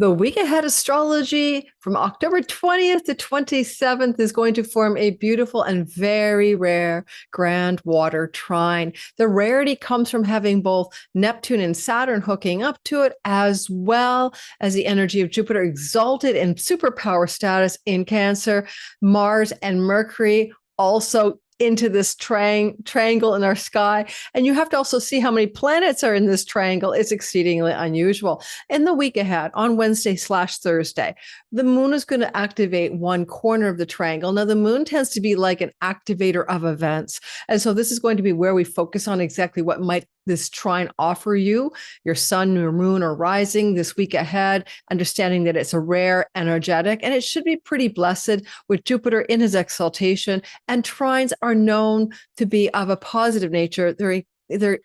The week ahead astrology from October 20th to 27th is going to form a beautiful and very rare grand water trine. The rarity comes from having both Neptune and Saturn hooking up to it, as well as the energy of Jupiter exalted in superpower status in Cancer, Mars and Mercury also into this triangle in our sky. And you have to also see how many planets are in this triangle. It's exceedingly unusual. In the week ahead, on Wednesday/Thursday, the moon is going to activate one corner of the triangle. Now, the moon tends to be like an activator of events. And so this is going to be where we focus on exactly what might this trine offer you, your sun, your moon, or rising this week ahead, understanding that it's a rare energetic, and it should be pretty blessed with Jupiter in his exaltation. And trines are known to be of a positive nature. They're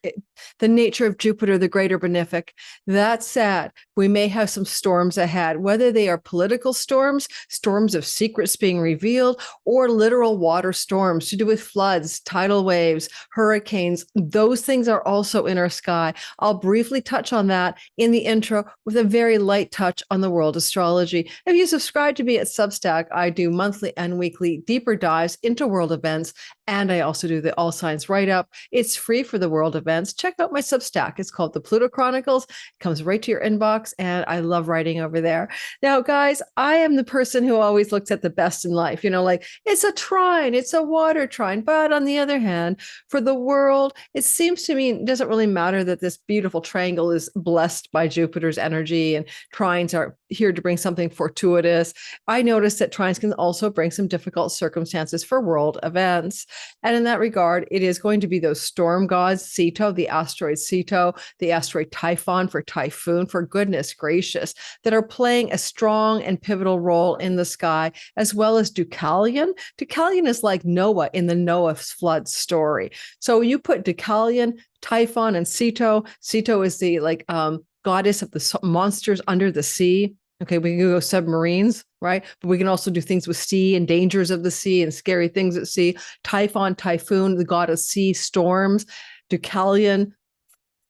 the nature of Jupiter, the greater benefic. That said, we may have some storms ahead, whether they are political storms, storms of secrets being revealed, or literal water storms to do with floods, tidal waves, hurricanes. Those things are also in our sky. I'll briefly touch on that in the intro with a very light touch on the world astrology. If you subscribe to me at Substack, I do monthly and weekly deeper dives into world events, and I also do the All Signs write-up. It's free for the world events. Check out my Substack. It's called The Pluto Chronicles. It comes right to your inbox, and I love writing over there. Now, guys, I am the person who always looks at the best in life. You know, like it's a trine, it's a water trine. But on the other hand, for the world, it seems to me it doesn't really matter that this beautiful triangle is blessed by Jupiter's energy, and trines are here to bring something fortuitous. I noticed that trines can also bring some difficult circumstances for world events. And in that regard, it is going to be those storm gods, Ceto, the asteroid Ceto, the asteroid Typhon for typhoon, for goodness gracious, that are playing a strong and pivotal role in the sky, as well as Deucalion. Deucalion is like Noah in the Noah's flood story. So you put Deucalion, Typhon, and Ceto. Ceto is the goddess of the monsters under the sea. Okay, we can go submarines, right? But we can also do things with sea and dangers of the sea and scary things at sea. Typhon, typhoon, the god of sea, storms. Deucalion,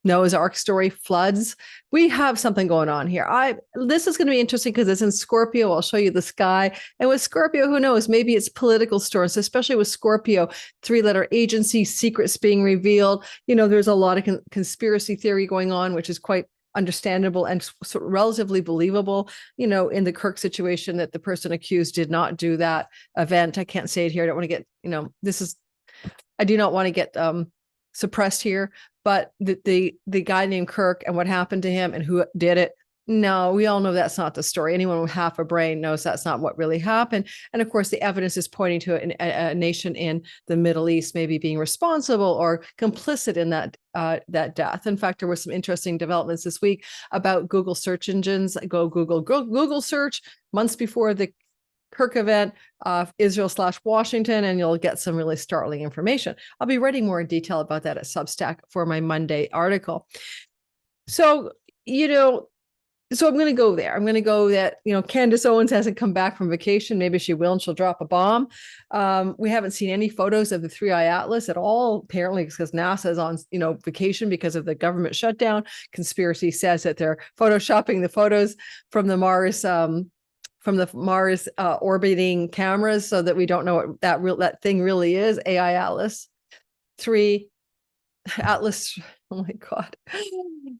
Noah's Ark story, floods. We have something going on here. This is going to be interesting because it's in Scorpio. I'll show you the sky. And with Scorpio, who knows? Maybe it's political storms, especially with Scorpio, three-letter agency, secrets being revealed. You know, there's a lot of conspiracy theory going on, which is quite understandable and relatively believable, you know, in the Kirk situation, that the person accused did not do that event. I can't say it here. I don't want to get, you know, I do not want to get suppressed here, but the guy named Kirk and what happened to him and who did it. No, we all know that's not the story. Anyone with half a brain knows that's not what really happened. And of course, the evidence is pointing to a nation in the Middle East maybe being responsible or complicit in that death. In fact, there were some interesting developments this week about Google search engines. Go Google search months before the Kirk event, Israel/Washington, and you'll get some really startling information. I'll be writing more in detail about that at Substack for my Monday article. So, you know, so I'm going to go there. I'm going to go that, you know, Candace Owens hasn't come back from vacation. Maybe she will, and she'll drop a bomb. We haven't seen any photos of the 3i Atlas at all, apparently because NASA is on, you know, vacation because of the government shutdown. Conspiracy says that they're photoshopping the photos from the Mars orbiting cameras, so that we don't know what that thing really is. AI Atlas 3 Atlas. Oh my God,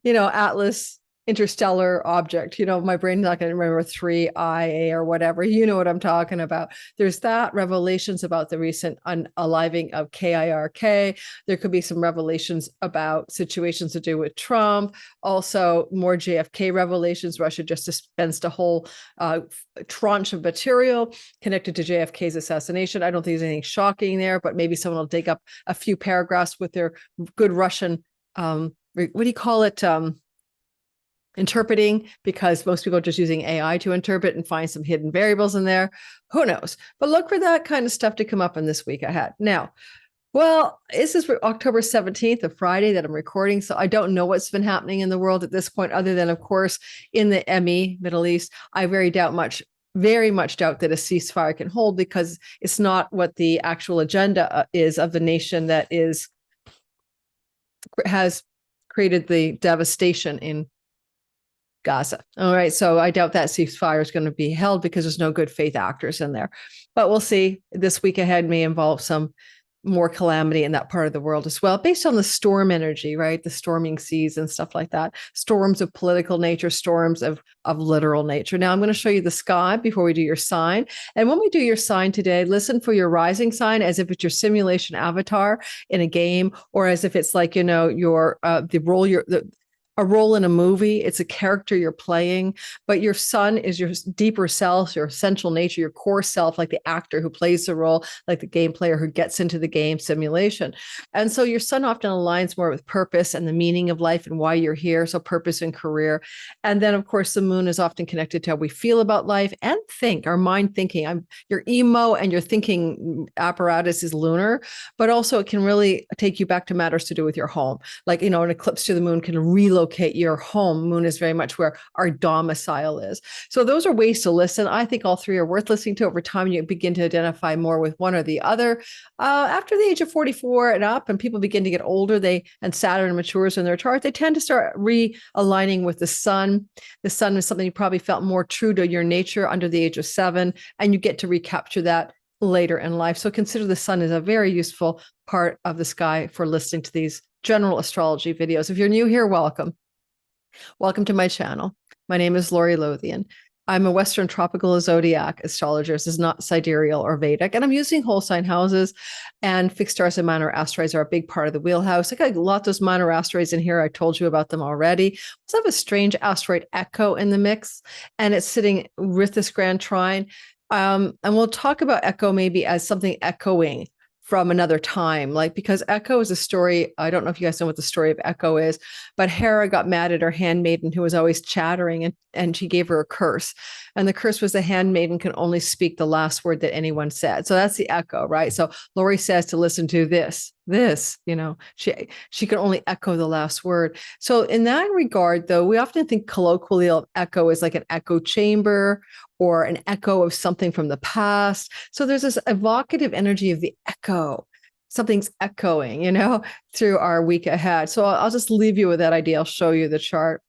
you know, Atlas interstellar object. You know, my brain's not going to remember 3IA or whatever. You know what I'm talking about. There's that, revelations about the recent unaliving of KIRK. There could be some revelations about situations to do with Trump. Also, more JFK revelations. Russia just dispensed a whole tranche of material connected to JFK's assassination. I don't think there's anything shocking there, but maybe someone will dig up a few paragraphs with their good Russian, what do you call it? Interpreting, because most people are just using AI to interpret and find some hidden variables in there. Who knows? But look for that kind of stuff to come up in this week ahead. Now, well, this is October 17th, a Friday that I'm recording, so I don't know what's been happening in the world at this point, other than, of course, in the ME, Middle East. I very much doubt that a ceasefire can hold, because it's not what the actual agenda is of the nation that has created the devastation in Gaza. All right. So I doubt that ceasefire is going to be held because there's no good faith actors in there. But we'll see. This week ahead may involve some more calamity in that part of the world as well, based on the storm energy, right? The storming seas and stuff like that. Storms of political nature, storms of literal nature. Now I'm going to show you the sky before we do your sign. And when we do your sign today, listen for your rising sign as if it's your simulation avatar in a game, or as if it's like, your the role a role in a movie. It's a character you're playing, but your sun is your deeper self, your essential nature, your core self, like the actor who plays the role, like the game player who gets into the game simulation. And so your sun often aligns more with purpose and the meaning of life and why you're here. So purpose and career. And then of course, the moon is often connected to how we feel about life and think, our mind thinking. Your emo and your thinking apparatus is lunar, but also it can really take you back to matters to do with your home. Like, an eclipse to the moon can relocate your home. Moon is very much where our domicile is. So those are ways to listen. I think all three are worth listening to. Over time, you begin to identify more with one or the other. After the age of 44 and up, and people begin to get older, and Saturn matures in their chart, they tend to start realigning with the sun. The sun is something you probably felt more true to your nature under the age of 7, and you get to recapture that later in life. So consider the sun as a very useful part of the sky for listening to these general astrology videos. If you're new here, welcome. Welcome to my channel. My name is Lori Lothian. I'm a Western tropical zodiac astrologer. This is not sidereal or Vedic. And I'm using whole sign houses, and fixed stars and minor asteroids are a big part of the wheelhouse. I got a lot of those minor asteroids in here. I told you about them already. We also have a strange asteroid Echo in the mix, and it's sitting with this grand trine. And we'll talk about Echo maybe as something echoing from another time, because Echo is a story. I don't know if you guys know what the story of Echo is, but Hera got mad at her handmaiden who was always chattering, and she gave her a curse. And the curse was the handmaiden can only speak the last word that anyone said. So that's the Echo, right? So Lori says to listen to this, she can only echo the last word. So in that regard, though, we often think colloquially of Echo as like an echo chamber or an echo of something from the past. So there's this evocative energy of the echo. Something's echoing, through our week ahead. So I'll just leave you with that idea. I'll show you the chart.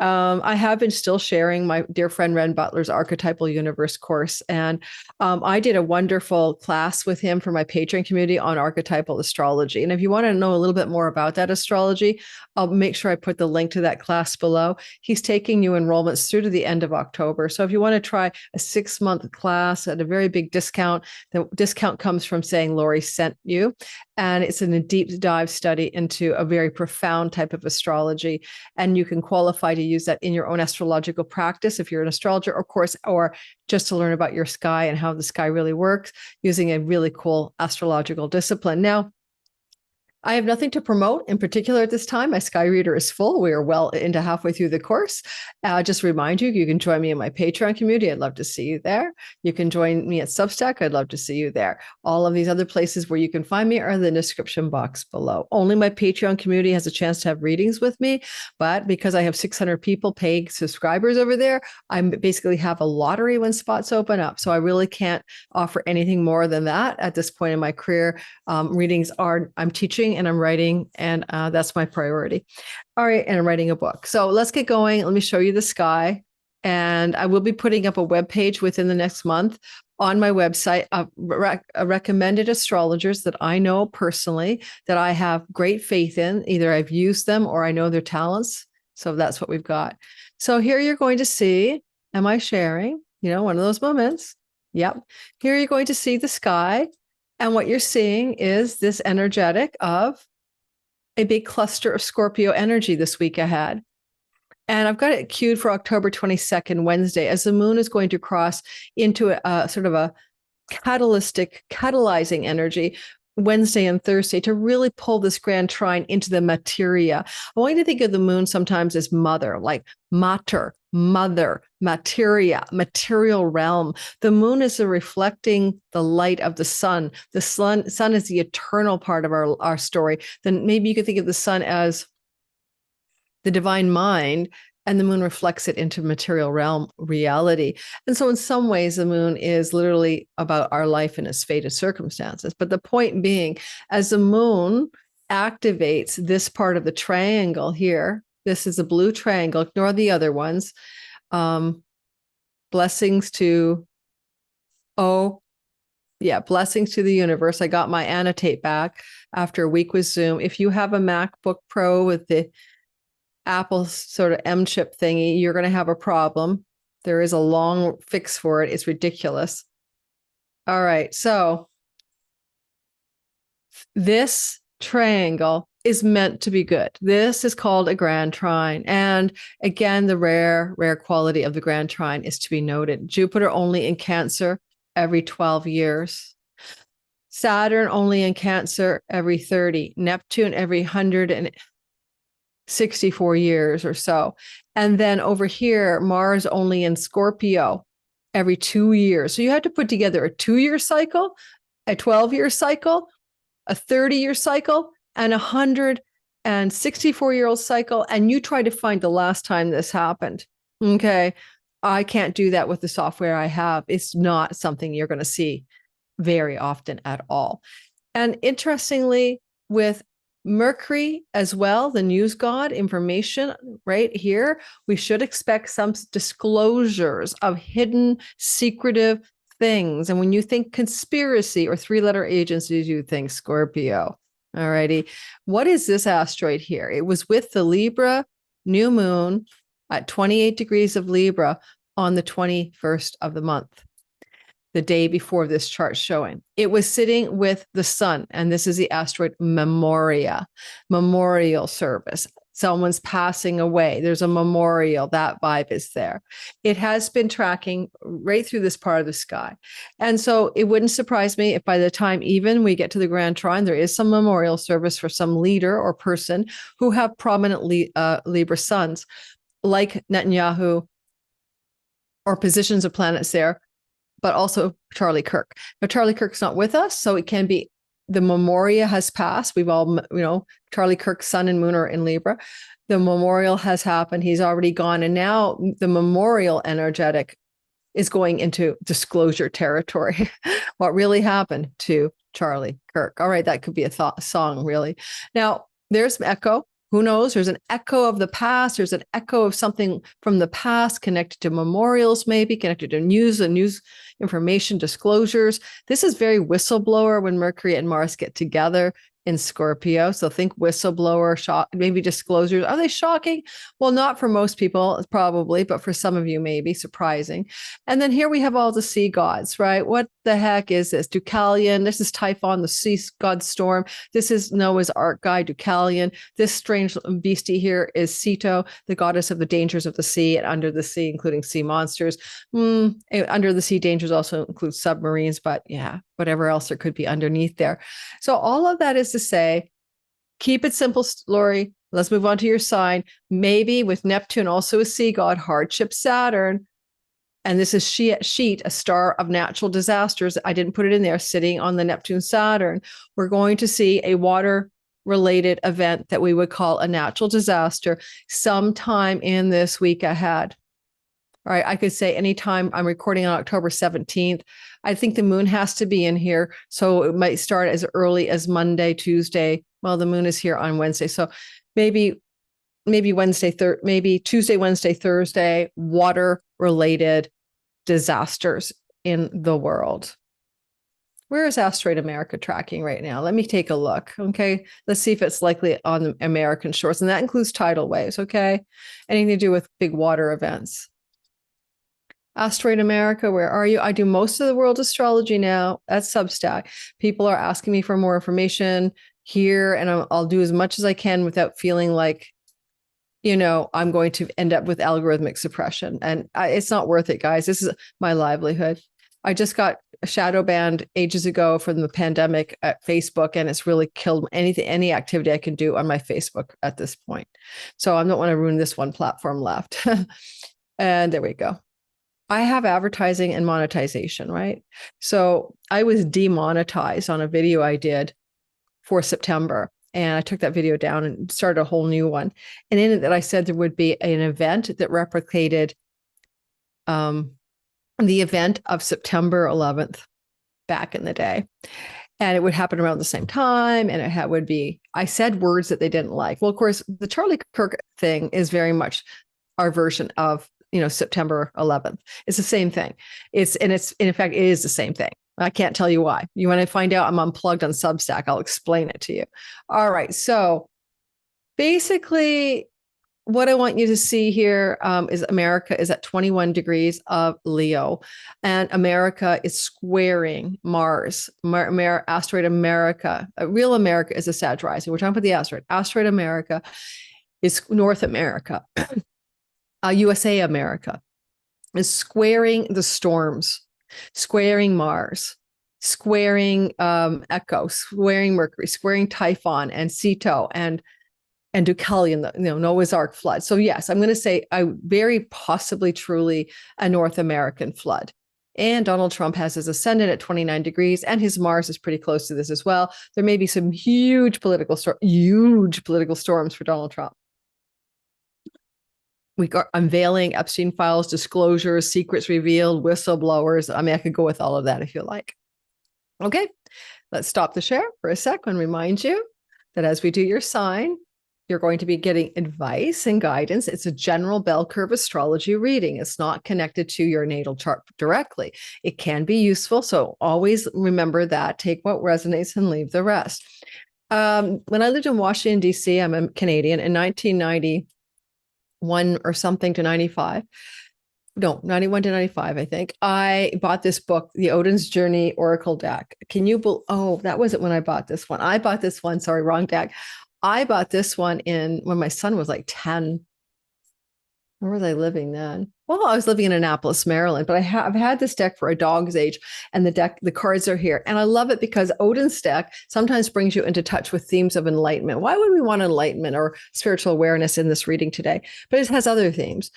I have been still sharing my dear friend Ren Butler's Archetypal Universe course. And I did a wonderful class with him for my Patreon community on archetypal astrology. And if you want to know a little bit more about that astrology, I'll make sure I put the link to that class below. He's taking new enrollments through to the end of October. So if you want to try a 6-month class at a very big discount, the discount comes from saying Lori sent you. And it's in a deep dive study into a very profound type of astrology. And you can qualify to use that in your own astrological practice if you're an astrologer, of course, or just to learn about your sky and how the sky really works using a really cool astrological discipline. Now, I have nothing to promote in particular at this time. My Sky Reader is full. We are well into halfway through the course. Just remind you, you can join me in my Patreon community. I'd love to see you there. You can join me at Substack. I'd love to see you there. All of these other places where you can find me are in the description box below. Only my Patreon community has a chance to have readings with me. But because I have 600 people paying subscribers over there, I basically have a lottery when spots open up. So I really can't offer anything more than that at this point in my career. Readings I'm teaching and I'm writing, and that's my priority. All right, and I'm writing a book. So let's get going. Let me show you the sky. And I will be putting up a web page within the next month on my website of recommended astrologers that I know personally, that I have great faith in. Either I've used them or I know their talents. So that's what we've got. So here you're going to see, am I sharing? One of those moments. Yep. Here you're going to see the sky. And what you're seeing is this energetic of a big cluster of Scorpio energy this week ahead. And I've got it queued for October 22nd, Wednesday, as the moon is going to cross into a sort of a catalyzing energy Wednesday and Thursday to really pull this grand trine into the materia. I want you to think of the moon sometimes as mother, like mater, mother, materia, material realm. The moon is reflecting the light of the sun. The sun is the eternal part of our story. Then maybe you could think of the sun as the divine mind, and the moon reflects it into material realm reality. And so in some ways, the moon is literally about our life and its fated circumstances. But the point being, as the moon activates this part of the triangle here, This is a blue triangle. Ignore the other ones. Blessings to, blessings to the universe. I got my annotate back after a week with Zoom. If you have a MacBook Pro with the Apple sort of M chip thingy, you're going to have a problem. There is a long fix for it. It's ridiculous. All right. So this triangle is meant to be good. This is called a grand trine. And again, the rare quality of the grand trine is to be noted. Jupiter only in Cancer every 12 years. Saturn only in Cancer every 30. Neptune every 164 years or so. And then over here, Mars only in Scorpio every 2 years. So you have to put together a 2-year cycle, a 12-year cycle, a 30-year cycle, and a 164-year-old cycle. And you try to find the last time this happened. Okay. I can't do that with the software I have. It's not something you're going to see very often at all. And interestingly, with Mercury as well, the news god, information right here, we should expect some disclosures of hidden, secretive things. And when you think conspiracy or 3-letter agencies, you think Scorpio. All righty. What is this asteroid here? It was with the Libra new moon at 28 degrees of Libra on the 21st of the month, the day before this chart showing. It was sitting with the sun, and this is the asteroid Memoria, memorial service. Someone's passing away. There's a memorial. That vibe is there. It has been tracking right through this part of the sky. And so it wouldn't surprise me if by the time even we get to the Grand Trine, there is some memorial service for some leader or person who have prominent Libra suns, like Netanyahu, or positions of planets there, but also Charlie Kirk. Now, Charlie Kirk's not with us, so it can be the Memoria has passed. We've all, Charlie Kirk's sun and moon are in Libra. The memorial has happened. He's already gone. And now the memorial energetic is going into disclosure territory. What really happened to Charlie Kirk? All right, that could be a song, really. Now, there's Echo. Who knows? There's an echo of the past. There's an echo of something from the past connected to memorials, maybe connected to news and news information disclosures. This is very whistleblower when Mercury and Mars get together in Scorpio. So think whistleblower, shock, maybe disclosures. Are they shocking? Well, not for most people, probably, but for some of you, maybe surprising. And then here we have all the sea gods, right? What the heck is this? Deucalion. This is Typhon, the sea god storm. This is Noah's Ark guy, Deucalion. This strange beastie here is Ceto, the goddess of the dangers of the sea and under the sea, including sea monsters. Under the sea dangers also include submarines, but yeah, whatever else there could be underneath there. So all of that is to say, keep it simple, Lori. Let's move on to your sign. Maybe with Neptune, also a sea god, hardship Saturn. And this is Sheat, a star of natural disasters. I didn't put it in there, sitting on the Neptune Saturn. We're going to see a water-related event that we would call a natural disaster sometime in this week ahead. All right, I could say anytime. I'm recording on October 17th. I think the moon has to be in here. So it might start as early as Monday, Tuesday. Well, the moon is here on Wednesday. So maybe Tuesday, Wednesday, Thursday, water-related disasters in the world. Where is Asteroid America tracking right now? Let me take a look. Okay, let's see if it's likely on the American shores. And that includes tidal waves, okay? Anything to do with big water events. Asteroid America, where are you? I do most of the world astrology now at Substack. People are asking me for more information here, and I'll do as much as I can without feeling like, I'm going to end up with algorithmic suppression. And it's not worth it, guys. This is my livelihood. I just got shadow banned ages ago from the pandemic at Facebook, and it's really killed any activity I can do on my Facebook at this point. So I don't want to ruin this one platform left. And there we go. I have advertising and monetization, right? So I was demonetized on a video I did for September, and I took that video down and started a whole new one. And in it, that I said there would be an event that replicated the event of September 11th back in the day. And it would happen around the same time, and it would be I said words that they didn't like. Well, of course, the Charlie Kirk thing is very much our version of, September 11th. It's the same thing. In fact, it is the same thing. I can't tell you why. You want to find out? I'm unplugged on Substack. I'll explain it to you. All right. So basically, what I want you to see here is America is at 21 degrees of Leo, and America is squaring Mars. Asteroid America, real America is a Sag rising. We're talking about the asteroid. Asteroid America is North America. USA America is squaring the storms, squaring Mars, squaring Echo, squaring Mercury, squaring Typhon and Ceto and Deucalion, Noah's Ark flood. So yes, I'm going to say very possibly truly a North American flood. And Donald Trump has his ascendant at 29 degrees, and his Mars is pretty close to this as well. There may be some huge political storms for Donald Trump. We got unveiling Epstein files, disclosures, secrets revealed, whistleblowers. I mean, I could go with all of that if you like. Okay, let's stop the share for a sec and remind you that as we do your sign, you're going to be getting advice and guidance. It's a general bell curve astrology reading. It's not connected to your natal chart directly. It can be useful. So always remember that. Take what resonates and leave the rest. When I lived in Washington, D.C., I'm a Canadian, in 1991 or something to 95. No, 91 to 95, I think. I bought this book, The Odin's Journey Oracle Deck. That wasn't when I bought this one. I bought this one. Sorry, wrong deck. I bought this one when my son was like 10. Where was I living then? Well, I was living in Annapolis, Maryland, but I've had this deck for a dog's age, and the cards are here. And I love it because Odin's deck sometimes brings you into touch with themes of enlightenment. Why would we want enlightenment or spiritual awareness in this reading today? But it has other themes,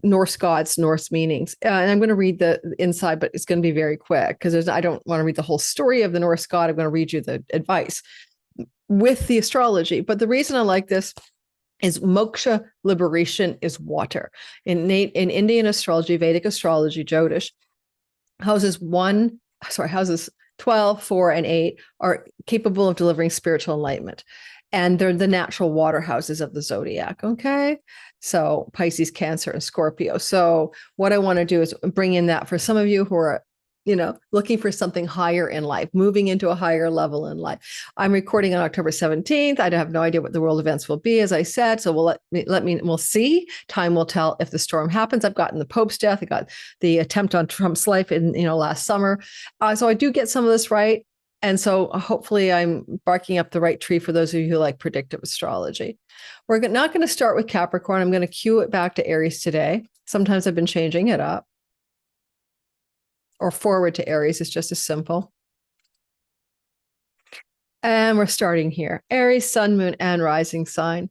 Norse gods, Norse meanings. And I'm going to read the inside, but it's going to be very quick because I don't want to read the whole story of the Norse god. I'm going to read you the advice with the astrology. But the reason I like this is moksha, liberation, is water. In Indian astrology, Vedic astrology, Jyotish, houses 12, 4, and 8 are capable of delivering spiritual enlightenment. And they're the natural water houses of the zodiac, okay? So Pisces, Cancer, and Scorpio. So what I want to do is bring in that for some of you who are looking for something higher in life, moving into a higher level in life. I'm recording on October 17th. I have no idea what the world events will be, as I said. So we'll see. Time will tell if the storm happens. I've gotten the Pope's death. I got the attempt on Trump's life in, last summer. So I do get some of this right. And so hopefully I'm barking up the right tree for those of you who like predictive astrology. We're not going to start with Capricorn. I'm going to cue it back to Aries today. Sometimes I've been changing it up. Or forward to Aries. It's just as simple. And we're starting here. Aries, sun, moon, and rising sign.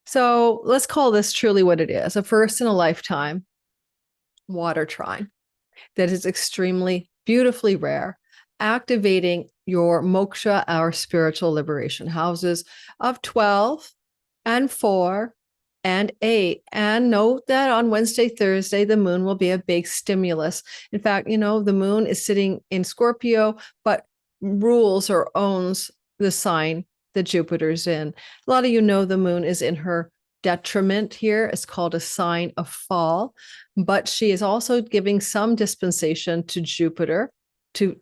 So let's call this truly what it is. A first in a lifetime water trine that is extremely beautifully rare, activating your moksha, our spiritual liberation houses of 12 and 4 and 8. And note that on Wednesday, Thursday, the moon will be a big stimulus. In fact, the moon is sitting in Scorpio, but rules or owns the sign that Jupiter's in. A lot of you know the moon is in her detriment here. It's called a sign of fall, but she is also giving some dispensation to Jupiter to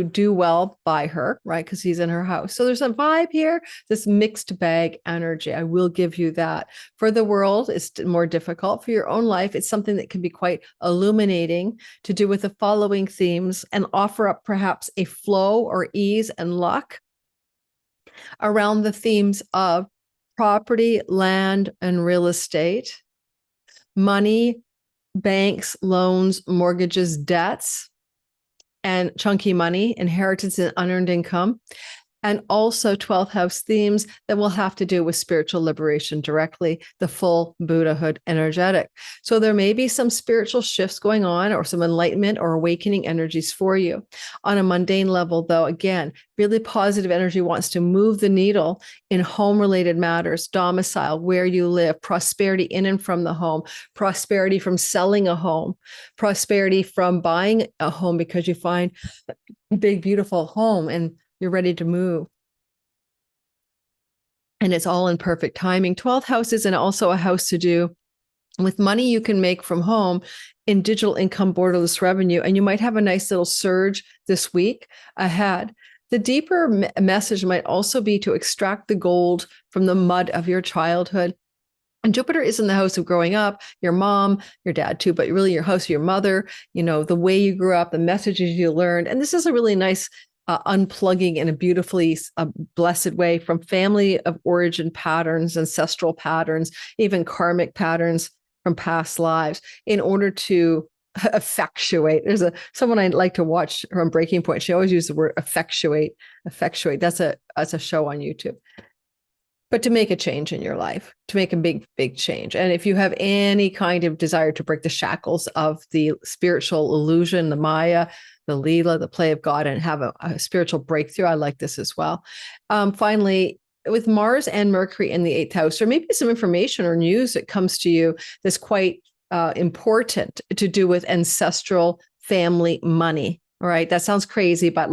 do well by her, right? Because he's in her house. So there's a vibe here, this mixed bag energy. I will give you that. For the world, it's more difficult. For your own life, it's something that can be quite illuminating, to do with the following themes and offer up perhaps a flow or ease and luck around the themes of property, land, and real estate, money, banks, loans, mortgages, debts, and chunky money, inheritance and unearned income, and also 12th house themes that will have to do with spiritual liberation directly, the full Buddhahood energetic. So there may be some spiritual shifts going on or some enlightenment or awakening energies for you. On a mundane level, though, again, really positive energy wants to move the needle in home-related matters, domicile, where you live, prosperity in and from the home, prosperity from selling a home, prosperity from buying a home because you find a big, beautiful home and you're ready to move. and it's all in perfect timing. 12th house is also a house to do with money you can make from home in digital income, borderless revenue, and you might have a nice little surge this week ahead. The deeper message might also be to extract the gold from the mud of your childhood. And Jupiter is in the house of growing up, your mom, your dad too, but really your house, your mother, the way you grew up, the messages you learned. And this is a really nice unplugging in a beautifully blessed way from family of origin patterns, ancestral patterns, even karmic patterns from past lives, in order to effectuate. There's someone I like to watch from Breaking Point. She always uses the word effectuate. That's a show on YouTube. But to make a change in your life, to make a big, big change. And if you have any kind of desire to break the shackles of the spiritual illusion, the Maya, the Leela, the play of God, and have a spiritual breakthrough, I like this as well. Finally, with Mars and Mercury in the 8th house, there may be some information or news that comes to you that's quite important to do with ancestral family money. All right. That sounds crazy, but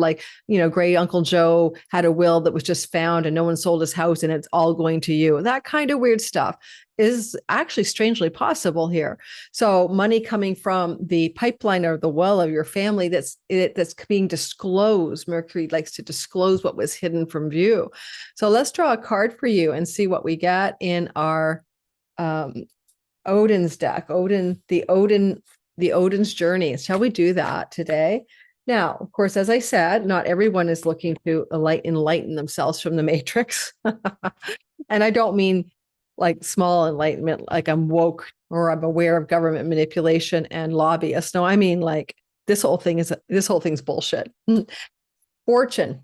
great Uncle Joe had a will that was just found and no one sold his house and it's all going to you. That kind of weird stuff is actually strangely possible here. So money coming from the pipeline or the well of your family that's being disclosed. Mercury likes to disclose what was hidden from view. So let's draw a card for you and see what we get in our Odin's deck. The Odin's journey. Shall we do that today? Now, of course, as I said, not everyone is looking to enlighten themselves from the matrix. And I don't mean like small enlightenment, like I'm woke or I'm aware of government manipulation and lobbyists. No, I mean like this whole thing's bullshit. Fortune.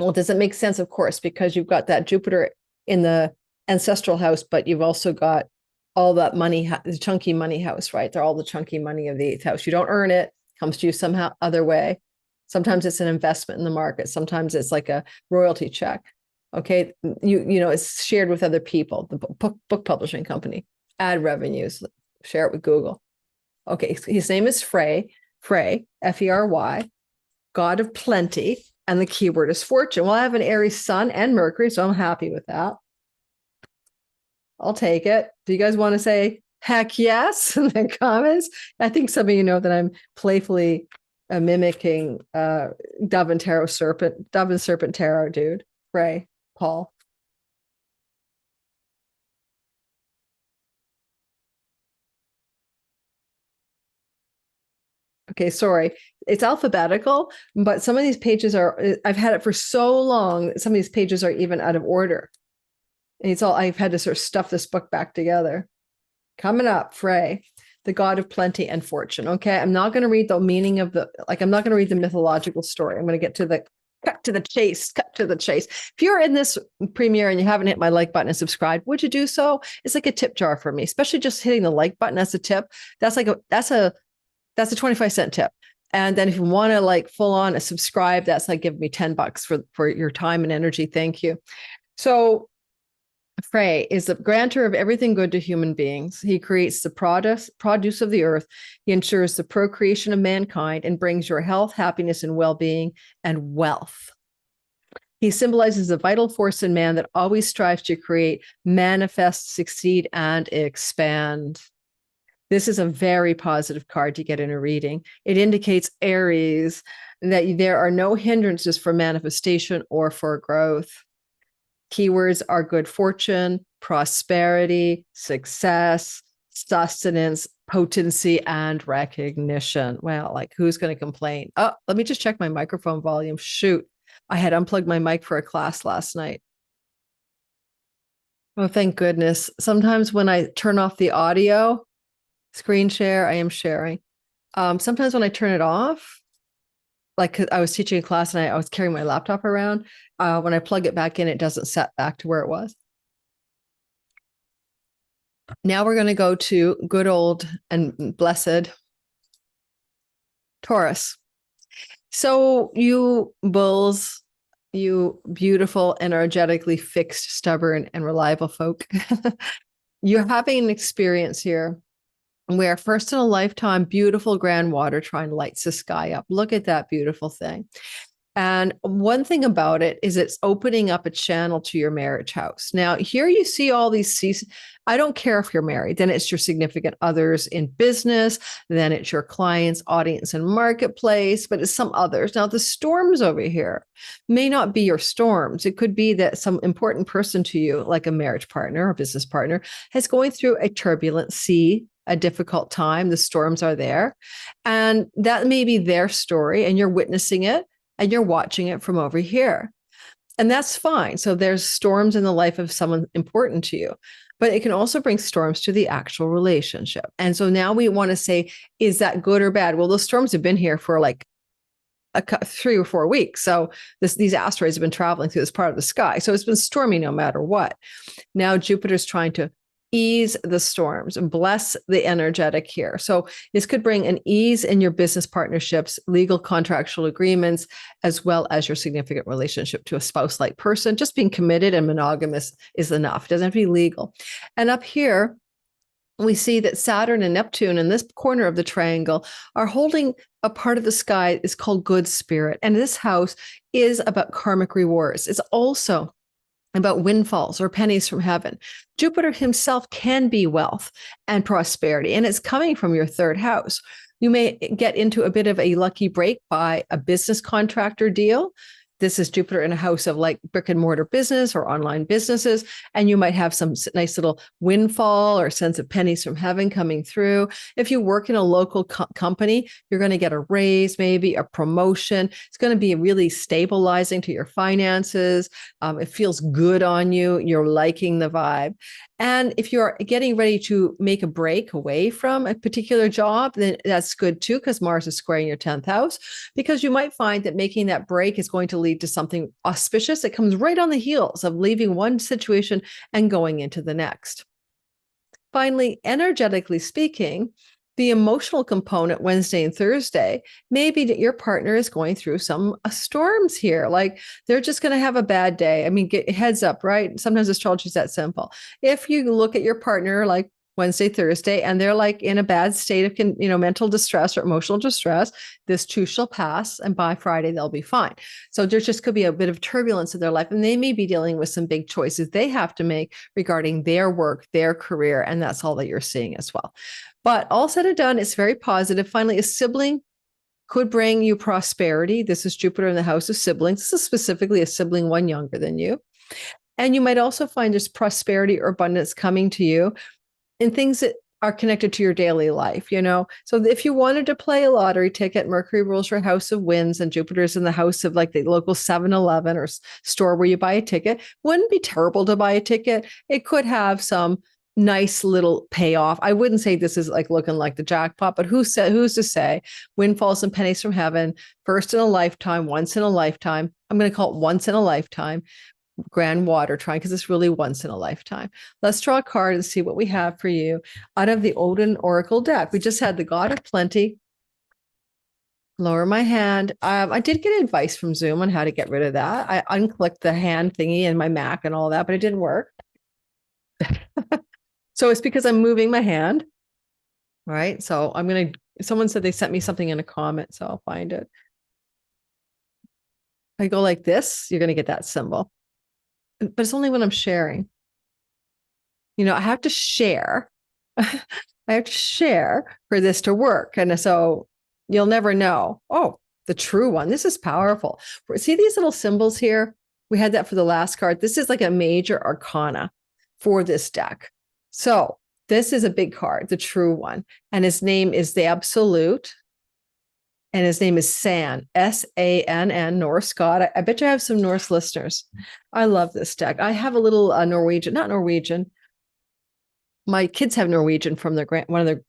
Well, does it make sense? Of course, because you've got that Jupiter in the ancestral house, but you've also got all that money, the chunky money house, right? They're all the chunky money of the 8th house. You don't earn it. Comes to you somehow other way. Sometimes it's an investment in the market. Sometimes it's like a royalty check. Okay. It's shared with other people, the book publishing company, ad revenues, share it with Google. Okay. His name is Frey, F-E-R-Y, god of plenty. And the keyword is fortune. Well, I have an Aries sun and Mercury, so I'm happy with that. I'll take it. Do you guys want to say heck yes in the comments? I think some of you know that I'm playfully mimicking Dove and Serpent Tarot, dude. Ray, Paul. Okay, sorry. It's alphabetical, but some of these pages I've had it for so long, some of these pages are even out of order. And I've had to sort of stuff this book back together. Coming up, Frey, the god of plenty and fortune. Okay, I'm not going to read the meaning of I'm not going to read the mythological story. I'm going to get to the cut to the chase. If you're in this premiere and you haven't hit my like button and subscribe, would you do so? It's like a tip jar for me, especially just hitting the like button as a tip. That's a 25-cent tip. And then if you want to full on subscribe, that's like give me $10 for your time and energy. Thank you. So Frey is the grantor of everything good to human beings. He creates the produce of the earth. He ensures the procreation of mankind and brings your health, happiness, and well-being and wealth. He symbolizes the vital force in man that always strives to create, manifest, succeed, and expand. This is a very positive card to get in a reading. It indicates Aries, that there are no hindrances for manifestation or for growth. Keywords are good fortune, prosperity, success, sustenance, potency, and recognition. Well, who's going to complain? Oh, let me just check my microphone volume. Shoot, I had unplugged my mic for a class last night. Oh, thank goodness. Sometimes when I turn off the audio, screen share, I am sharing. Sometimes when I turn it off, cause I was teaching a class and I was carrying my laptop around. When I plug it back in, it doesn't set back to where it was. Now we're going to go to good old and blessed Taurus. So you bulls, you beautiful, energetically fixed, stubborn, and reliable folk, you're having an experience here where first in a lifetime, beautiful grand water trine lights the sky up. Look at that beautiful thing. And one thing about it is it's opening up a channel to your marriage house. Now, here you see all these seasons. I don't care if you're married, then it's your significant others in business, then it's your clients, audience, and marketplace, but it's some others. Now, the storms over here may not be your storms. It could be that some important person to you, like a marriage partner or business partner, is going through a turbulent sea, a difficult time. The storms are there. And that may be their story, and you're witnessing it and you're watching it from over here. And that's fine. So there's storms in the life of someone important to you, but it can also bring storms to the actual relationship. And so now we want to say, is that good or bad? Well, those storms have been here for like 3 or 4 weeks. So these asteroids have been traveling through this part of the sky. So it's been stormy no matter what. Now Jupiter's trying to ease the storms and bless the energetic here. So this could bring an ease in your business partnerships, legal contractual agreements, as well as your significant relationship to a spouse-like person. Just being committed and monogamous is enough. It doesn't have to be legal. And up here, we see that Saturn and Neptune in this corner of the triangle are holding a part of the sky is called good spirit. And this house is about karmic rewards. It's also about windfalls or pennies from heaven. Jupiter himself can be wealth and prosperity, and it's coming from your third house. You may get into a bit of a lucky break by a business contractor deal. This is Jupiter in a house of like brick and mortar business or online businesses. And you might have some nice little windfall or sense of pennies from heaven coming through. If you work in a local company, you're going to get a raise, maybe a promotion. It's going to be really stabilizing to your finances. It feels good on you. You're liking the vibe. And if you're getting ready to make a break away from a particular job, then that's good too, because Mars is squaring your 10th house, because you might find that making that break is going to lead to something auspicious. It comes right on the heels of leaving one situation and going into the next. Finally, energetically speaking, the emotional component Wednesday and Thursday may be that your partner is going through some storms here. Like they're just going to have a bad day. I mean, get heads up, right? Sometimes astrology is that simple. If you look at your partner like Wednesday, Thursday, and they're like in a bad state of, mental distress or emotional distress, this too shall pass. And by Friday, they'll be fine. So there just could be a bit of turbulence in their life, and they may be dealing with some big choices they have to make regarding their work, their career. And that's all that you're seeing as well. But all said and done, it's very positive. Finally, a sibling could bring you prosperity. This is Jupiter in the house of siblings. This is specifically a sibling one younger than you. And you might also find there's prosperity or abundance coming to you in things that are connected to your daily life, So if you wanted to play a lottery ticket, Mercury rules your house of wins and Jupiter's in the house of like the local 7-Eleven or store where you buy a ticket. Wouldn't be terrible to buy a ticket. It could have some nice little payoff. I wouldn't say this is like looking like the jackpot, but who's to say? Windfalls and pennies from heaven, first in a lifetime, once in a lifetime. I'm going to call it once in a lifetime. Grand water Trine, because it's really once in a lifetime. Let's draw a card and see what we have for you out of the Odin Oracle deck. We just had the God of Plenty. Lower my hand. I did get advice from Zoom on how to get rid of that. I unclicked the hand thingy in my Mac and all that, but it didn't work. So it's because I'm moving my hand. All right. So someone said they sent me something in a comment, so I'll find it. I go like this, you're going to get that symbol. But it's only when I'm sharing. I have to share. I have to share for this to work. And so you'll never know. Oh, the true one. This is powerful. See these little symbols here? We had that for the last card. This is like a major arcana for this deck. So this is a big card, the true one. And his name is the Absolute. And his name is San, S-A-N-N, Norse god. I bet you I have some Norse listeners. I love this deck. I have a little Norwegian, not Norwegian. My kids have Norwegian from one of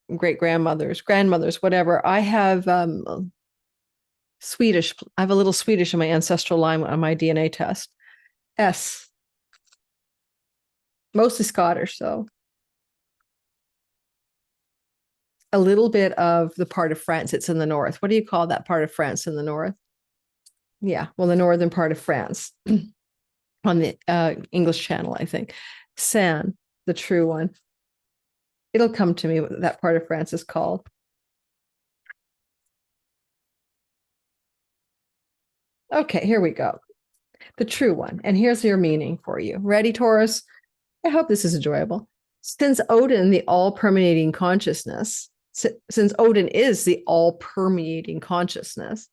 their grandmothers, whatever. I have Swedish. I have a little Swedish in my ancestral line on my DNA test. S. Mostly Scottish, though. A little bit of the part of France. It's in the north. What do you call that part of France in the north? Yeah, well, the northern part of France on the English Channel, I think. San, the true one. It'll come to me what that part of France is called. Okay, here we go. The true one. And here's your meaning for you. Ready, Taurus? I hope this is enjoyable. Since Odin, the all permeating consciousness, since Odin is the all permeating consciousness,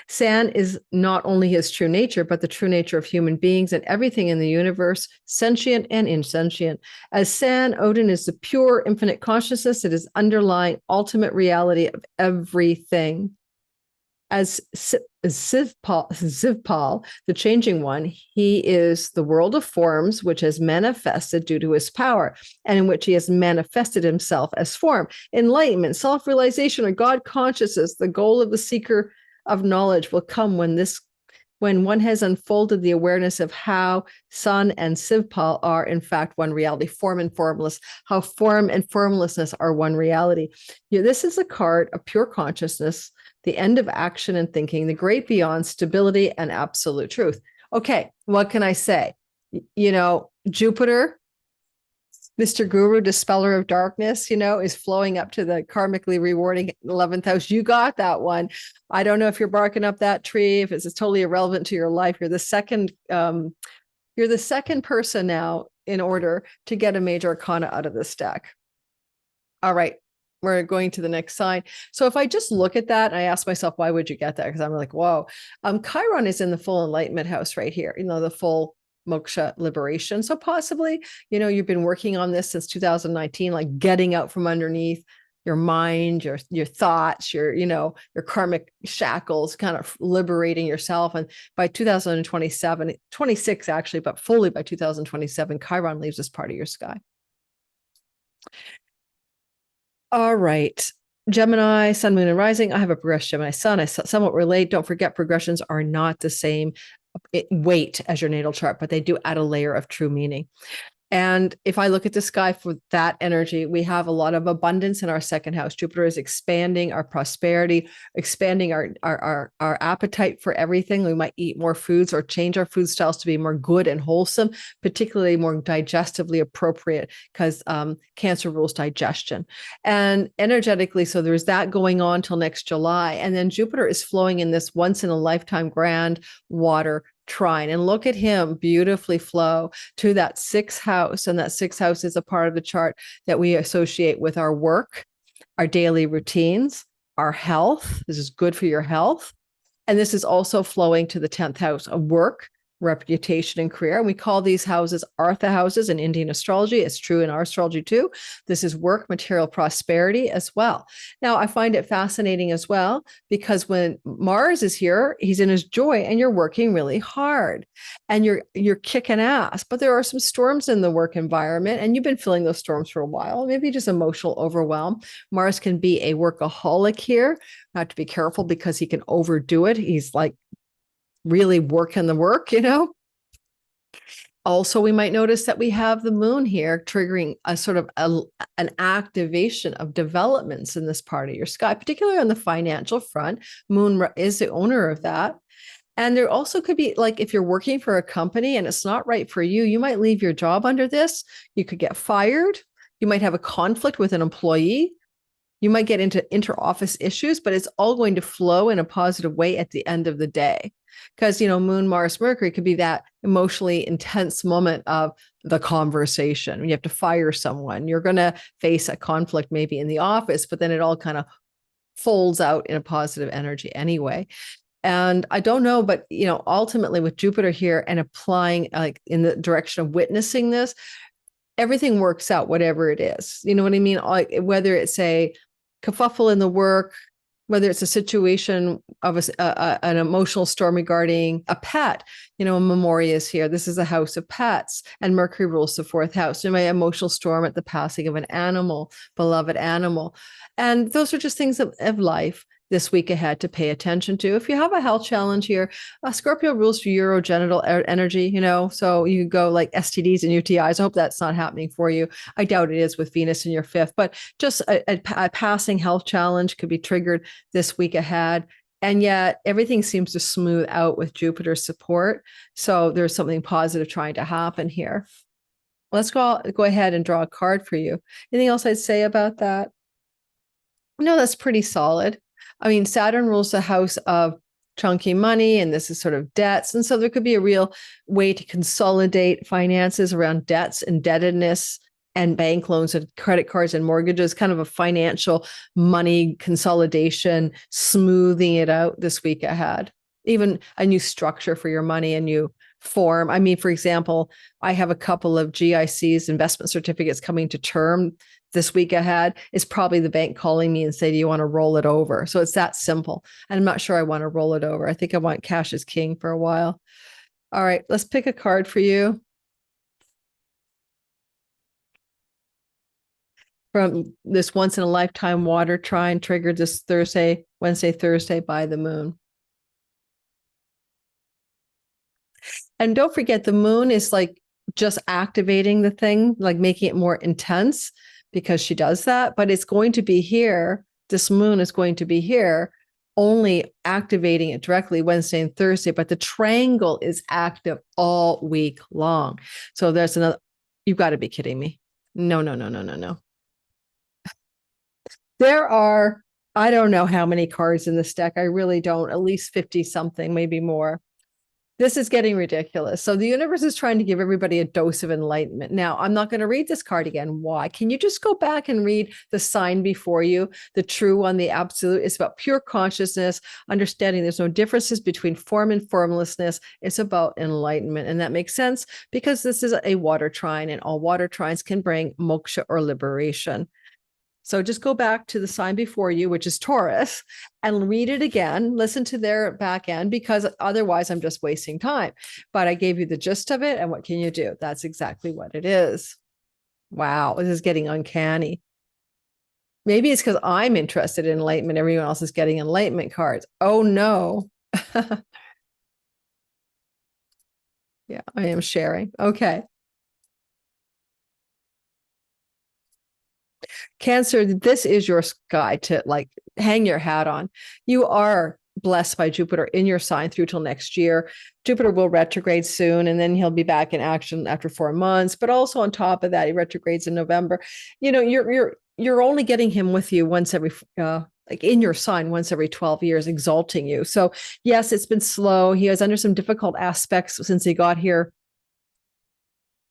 San is not only his true nature, but the true nature of human beings and everything in the universe, sentient and insentient. As San, Odin is the pure, infinite consciousness that is underlying ultimate reality of everything. As Zivpal, the changing one, he is the world of forms, which has manifested due to his power, and in which he has manifested himself as form. Enlightenment, self-realization, or God consciousness, the goal of the seeker of knowledge will come when one has unfolded the awareness of how Sun and Sivpal are in fact one reality, form and formless, how form and formlessness are one reality. This is a card of pure consciousness, the end of action and thinking, the great beyond, stability and absolute truth. Okay, what can I say? Jupiter, Mr. Guru, dispeller of darkness, is flowing up to the karmically rewarding 11th house. You got that one. I don't know if you're barking up that tree, if it's totally irrelevant to your life. You're the second person now in order to get a major arcana out of this deck. All right, we're going to the next sign. So if I just look at that, I ask myself, why would you get that? Because I'm like, whoa. Chiron is in the full enlightenment house right here, the full moksha liberation. So possibly, you've been working on this since 2019, like getting out from underneath your mind, your thoughts, your karmic shackles, kind of liberating yourself. And by 2027, 26 actually, but fully by 2027, Chiron leaves this part of your sky. All right. Gemini, sun, moon, and rising. I have a progressed Gemini sun. I somewhat relate. Don't forget, progressions are not the same weight as your natal chart, but they do add a layer of true meaning. And if I look at the sky for that energy, we have a lot of abundance in our second house. Jupiter is expanding our prosperity, expanding our appetite for everything. We might eat more foods or change our food styles to be more good and wholesome, particularly more digestively appropriate, because Cancer rules digestion. And energetically, so there's that going on till next July. And then Jupiter is flowing in this once in a lifetime grand water trine, and look at him beautifully flow to that sixth house. And that sixth house is a part of the chart that we associate with our work, our daily routines, our health. This is good for your health. And this is also flowing to the 10th house of work, reputation, and career. And we call these houses Artha houses in Indian astrology. It's true in our astrology too. This is work, material, prosperity as well. Now, I find it fascinating as well, because when Mars is here, he's in his joy and you're working really hard and you're kicking ass. But there are some storms in the work environment, and you've been feeling those storms for a while, maybe just emotional overwhelm. Mars can be a workaholic here. I have to be careful because he can overdo it. He's like really working the work, Also, we might notice that we have the moon here triggering a sort of an activation of developments in this part of your sky, particularly on the financial front. Moon is the owner of that. And there also could be, like, if you're working for a company and it's not right for you, you might leave your job under this. You could get fired. You might have a conflict with an employee. You might get into inter-office issues, but it's all going to flow in a positive way at the end of the day. Because, Moon, Mars, Mercury could be that emotionally intense moment of the conversation. When you have to fire someone, you're going to face a conflict maybe in the office, but then it all kind of folds out in a positive energy anyway. And I don't know, but, ultimately with Jupiter here and applying like in the direction of witnessing this, everything works out, whatever it is. You know what I mean? Like, whether it's a kerfuffle in the work, whether it's a situation of an emotional storm regarding a pet, Memoria is here. This is a house of pets, and Mercury rules the fourth house. My emotional storm at the passing of an animal, beloved animal. And those are just things of life this week ahead to pay attention to. If you have a health challenge here, Scorpio rules your urogenital energy, so you go like STDs and UTIs. I hope that's not happening for you. I doubt it is with Venus in your fifth, but just a passing health challenge could be triggered this week ahead. And yet everything seems to smooth out with Jupiter's support. So there's something positive trying to happen here. Let's go ahead and draw a card for you. Anything else I'd say about that? No, that's pretty solid. I mean, Saturn rules the house of chunky money, and this is sort of debts. And so there could be a real way to consolidate finances around debts, indebtedness, and bank loans and credit cards and mortgages, kind of a financial money consolidation, smoothing it out this week ahead. Even a new structure for your money, a new form. I mean, for example, I have a couple of GICs, investment certificates, coming to term this week ahead. Is probably the bank calling me and say, do you want to roll it over? So it's that simple. And I'm not sure I want to roll it over. I think I want cash as king for a while. All right, let's pick a card for you. From this once in a lifetime water trine triggered this Wednesday, Thursday by the moon. And don't forget, the moon is like just activating the thing, like making it more intense, because she does that. But it's going to be here. This moon is going to be here, only activating it directly Wednesday and Thursday. But the triangle is active all week long. So there's another. You've got to be kidding me. No. There are, I don't know how many cards in this deck. I really don't. At least 50 something, maybe more. This is getting ridiculous. So the universe is trying to give everybody a dose of enlightenment. Now, I'm not going to read this card again. Why? Can you just go back and read the sign before you? The true one, the absolute. It's about pure consciousness, understanding there's no differences between form and formlessness. It's about enlightenment. And that makes sense because this is a water trine, and all water trines can bring moksha or liberation. So just go back to the sign before you, which is Taurus, and read it again. Listen to their back end, because otherwise I'm just wasting time. But I gave you the gist of it. And what can you do? That's exactly what it is. Wow, this is getting uncanny. Maybe it's because I'm interested in enlightenment. Everyone else is getting enlightenment cards. Oh, no. Yeah, I am sharing. Okay. Cancer, this is your sky to like hang your hat on. You are blessed by Jupiter in your sign through till next year. Jupiter will retrograde soon, and then he'll be back in action after 4 months. But also on top of that, he retrogrades in November. You know, you're only getting him with you once every like in your sign once every 12 years, exalting you. So yes, it's been slow. He is under some difficult aspects since he got here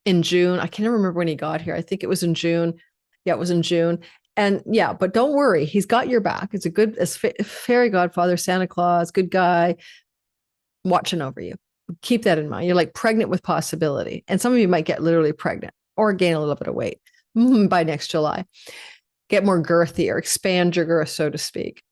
in June. I can't remember when he got here. I think it was in June. Yeah, it was in June. And yeah, but don't worry. He's got your back. It's a good fairy godfather, Santa Claus, good guy, watching over you. Keep that in mind. You're like pregnant with possibility. And some of you might get literally pregnant or gain a little bit of weight by next July. Get more girthy or expand your girth, so to speak.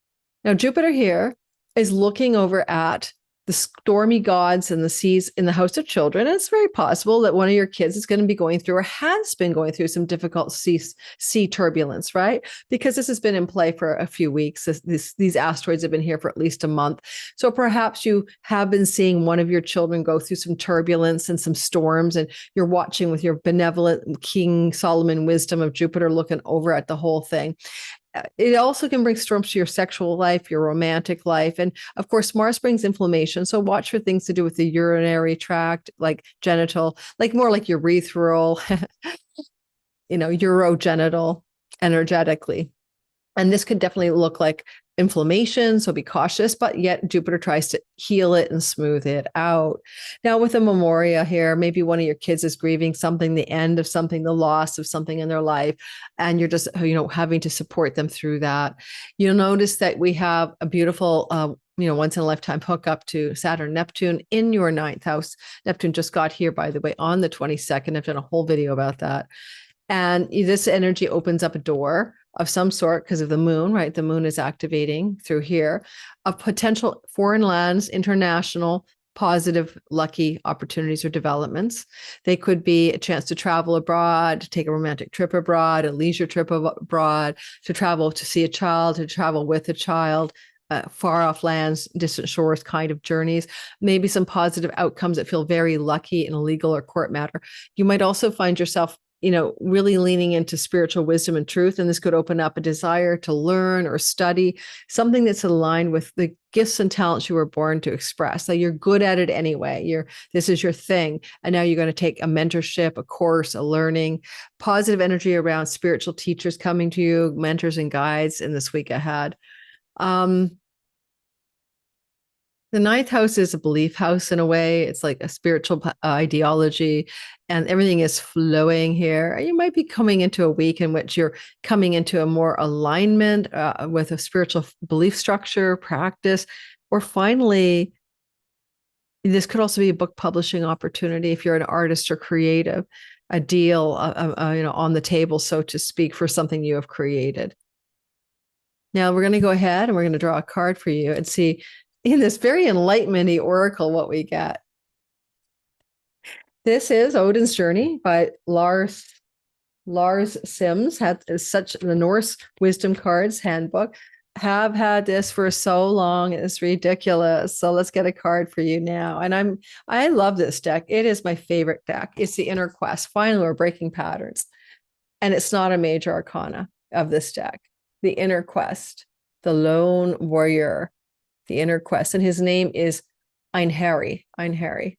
Now, Jupiter here is looking over at the stormy gods and the seas in the house of children. And it's very possible that one of your kids is going to be going through or has been going through some difficult sea turbulence, right? Because this has been in play for a few weeks. These asteroids have been here for at least a month. So perhaps you have been seeing one of your children go through some turbulence and some storms, and you're watching with your benevolent King Solomon wisdom of Jupiter looking over at the whole thing. It also can bring storms to your sexual life, your romantic life. And of course, Mars brings inflammation. So watch for things to do with the urinary tract, like genital, like more like urethral, urogenital energetically. And this could definitely look like inflammation, so be cautious, but yet Jupiter tries to heal it and smooth it out. Now with a Memoria here, maybe one of your kids is grieving something, the end of something, the loss of something in their life, and you're just, having to support them through that. You'll notice that we have a beautiful, once in a lifetime hookup to Saturn, Neptune in your 9th house. Neptune just got here, by the way, on the 22nd. I've done a whole video about that. And this energy opens up a door of some sort because of the moon, right? The moon is activating through here of potential foreign lands, international, positive, lucky opportunities or developments. They could be a chance to travel abroad, to take a romantic trip abroad, a leisure trip abroad, to travel to see a child, to travel with a child, far off lands, distant shores kind of journeys, maybe some positive outcomes that feel very lucky in a legal or court matter. You might also find yourself really leaning into spiritual wisdom and truth. And this could open up a desire to learn or study something that's aligned with the gifts and talents you were born to express. That you're good at it anyway. This is your thing. And now you're going to take a mentorship, a course, a learning, positive energy around spiritual teachers coming to you, mentors and guides in this week ahead. The ninth house is a belief house in a way. It's like a spiritual ideology, and everything is flowing here. You might be coming into a week in which you're coming into a more alignment with a spiritual belief structure, practice, or finally, this could also be a book publishing opportunity if you're an artist or creative, a deal, on the table, so to speak, for something you have created. Now we're going to go ahead and we're going to draw a card for you and see in this very enlightenment-y oracle what we get. This is Odin's Journey by Lars Sims. Such the Norse Wisdom Cards Handbook. Have had this for so long. It's ridiculous. So let's get a card for you now. And I love this deck. It is my favorite deck. It's the Inner Quest. Finally, we're breaking patterns. And it's not a major arcana of this deck. The Inner Quest, the Lone Warrior, the Inner Quest. And his name is Einherji.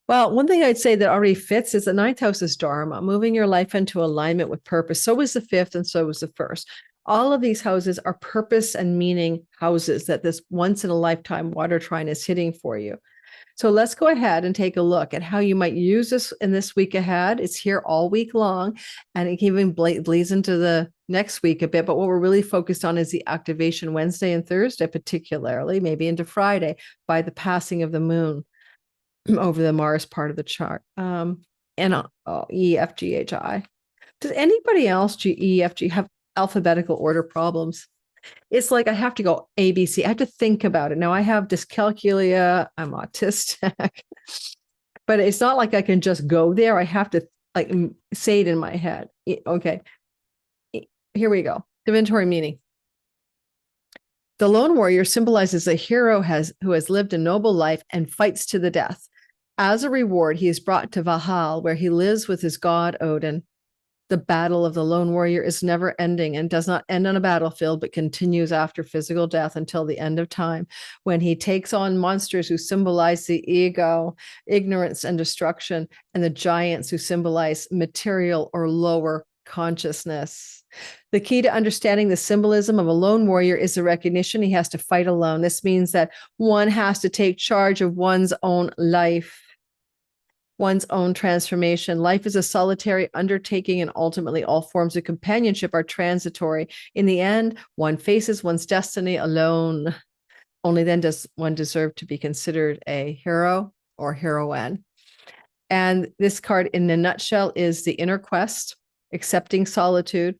Well, one thing I'd say that already fits is the ninth house is Dharma, moving your life into alignment with purpose. So is the fifth, and so is the first. All of these houses are purpose and meaning houses that this once in a lifetime water trine is hitting for you. So let's go ahead and take a look at how you might use this in this week ahead. It's here all week long, and it even bleeds into the next week a bit. But what we're really focused on is the activation Wednesday and Thursday, particularly, maybe into Friday, by the passing of the moon over the Mars part of the chart. E, F, G, H, I. Does anybody else, G, E, F, G, have alphabetical order problems? It's like I have to go A, B, C. I have to think about it. Now I have dyscalculia. I'm autistic, but it's not like I can just go there. I have to like say it in my head. Okay, here we go. Divinatory meaning. The lone warrior symbolizes a hero who has lived a noble life and fights to the death. As a reward, he is brought to Valhalla, where he lives with his god Odin. The battle of the lone warrior is never ending and does not end on a battlefield, but continues after physical death until the end of time, when he takes on monsters who symbolize the ego, ignorance, and destruction, and the giants who symbolize material or lower consciousness. The key to understanding the symbolism of a lone warrior is the recognition he has to fight alone. This means that one has to take charge of one's own life, one's own transformation. Life is a solitary undertaking, and ultimately all forms of companionship are transitory. In the end, one faces one's destiny alone. Only then does one deserve to be considered a hero or heroine. And this card in a nutshell is the Inner Quest, accepting solitude,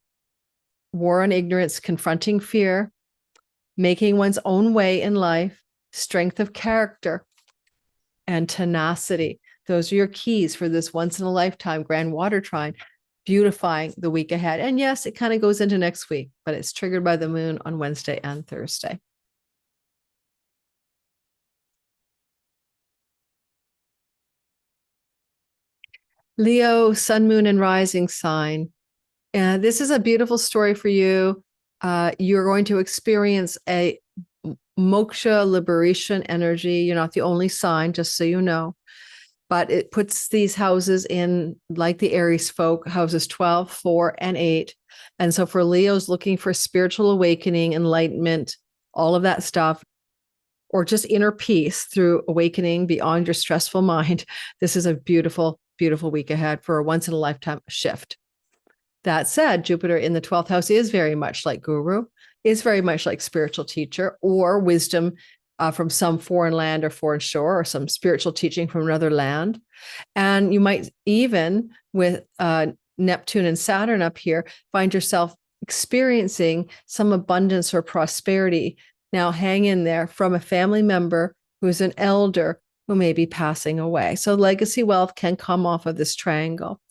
war on ignorance, confronting fear, making one's own way in life, strength of character, and tenacity. Those are your keys for this once in a lifetime grand water trine, beautifying the week ahead. And yes, it kind of goes into next week, but it's triggered by the moon on Wednesday and Thursday. Leo, sun, moon, and rising sign. This is a beautiful story for you. You're going to experience a moksha liberation energy. You're not the only sign, just so you know. But it puts these houses in, like the Aries folk, houses 12, 4, and 8. And so for Leos looking for spiritual awakening, enlightenment, all of that stuff, or just inner peace through awakening beyond your stressful mind, this is a beautiful, beautiful week ahead for a once in a lifetime shift. That said, Jupiter in the 12th house is very much like guru, is very much like spiritual teacher or wisdom from some foreign land or foreign shore, or some spiritual teaching from another land. And you might even, with Neptune and Saturn up here, find yourself experiencing some abundance or prosperity. Now hang in there from a family member who's an elder who may be passing away. So legacy wealth can come off of this triangle.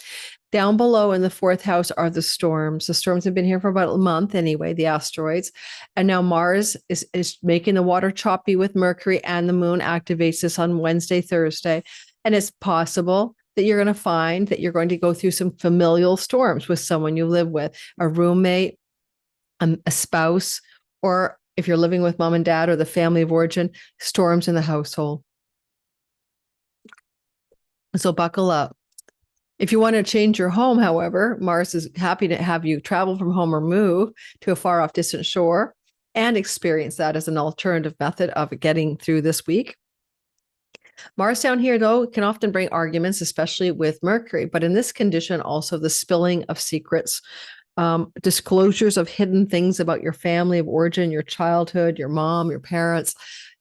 Down below in the 4th house are the storms. The storms have been here for about a month anyway, the asteroids. And now Mars is making the water choppy with Mercury, and the moon activates this on Wednesday, Thursday. And it's possible that you're going to find that you're going to go through some familial storms with someone you live with, a roommate, a spouse, or if you're living with mom and dad or the family of origin, storms in the household. So buckle up. If you want to change your home, however, Mars is happy to have you travel from home or move to a far off distant shore. and experience that as an alternative method of getting through this week. Mars down here, though, can often bring arguments, especially with Mercury. But in this condition, also the spilling of secrets, disclosures of hidden things about your family of origin, your childhood, your mom, your parents,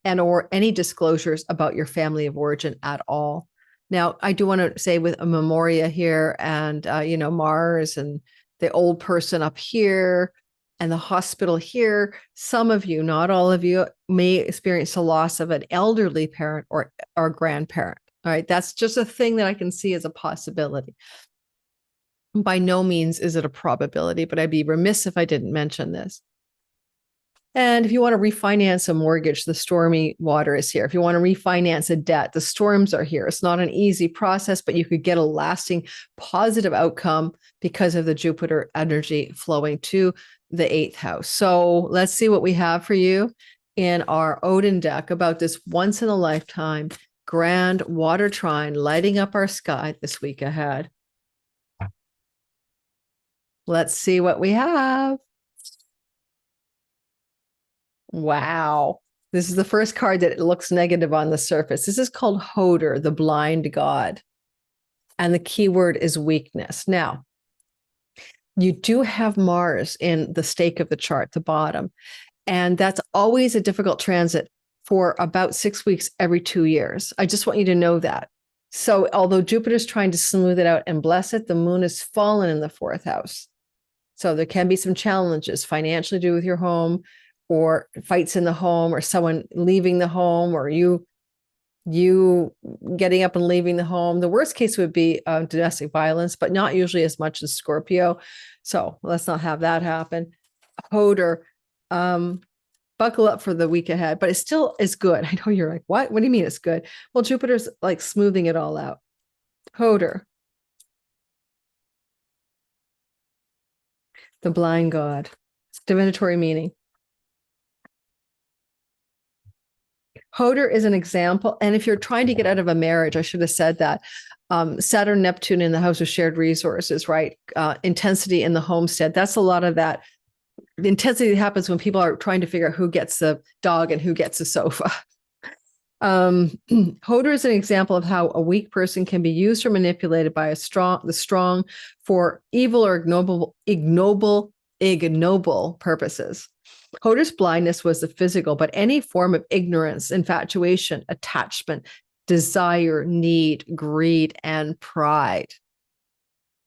and or any disclosures about your family of origin at all. Now, I do want to say with a Memoria here and, Mars and the old person up here and the hospital here, some of you, not all of you, may experience the loss of an elderly parent or grandparent. All right. That's just a thing that I can see as a possibility. By no means is it a probability, but I'd be remiss if I didn't mention this. And if you want to refinance a mortgage, the stormy water is here. If you want to refinance a debt, the storms are here. It's not an easy process, but you could get a lasting positive outcome because of the Jupiter energy flowing to the 8th house. So let's see what we have for you in our Odin deck about this once in a lifetime grand water trine lighting up our sky this week ahead. Let's see what we have. Wow. This is the first card that looks negative on the surface. This is called Hoder, the blind god. And the key word is weakness. Now, you do have Mars in the stake of the chart, the bottom. And that's always a difficult transit for about 6 weeks every 2 years. I just want you to know that. So although Jupiter's trying to smooth it out and bless it, the moon has fallen in the 4th house. So there can be some challenges financially to do with your home, or fights in the home, or someone leaving the home, or you getting up and leaving the home. The worst case would be domestic violence, but not usually as much as Scorpio. So let's not have that happen. Hoder, buckle up for the week ahead, but it still is good. I know you're like, what? What do you mean it's good? Well, Jupiter's like smoothing it all out. Hoder, the blind god, divinatory meaning. Hoder is an example. And if you're trying to get out of a marriage, I should have said that. Saturn, Neptune in the house of shared resources, right? Intensity in the homestead. That's a lot of that. The intensity that happens when people are trying to figure out who gets the dog and who gets the sofa. Hoder is an example of how a weak person can be used or manipulated by the strong for evil or ignoble purposes. Hoder's blindness was the physical, but any form of ignorance, infatuation, attachment, desire, need, greed, and pride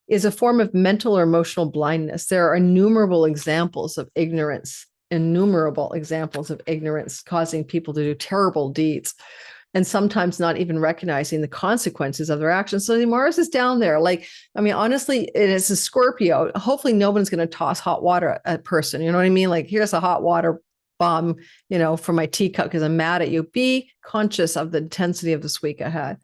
is a form of mental or emotional blindness. There are innumerable examples of ignorance causing people to do terrible deeds, and sometimes not even recognizing the consequences of their actions. So Mars is down there. Honestly, it is a Scorpio. Hopefully no one's going to toss hot water at a person. You know what I mean? Like, here's a hot water bomb, for my teacup because I'm mad at you. Be conscious of the intensity of this week ahead.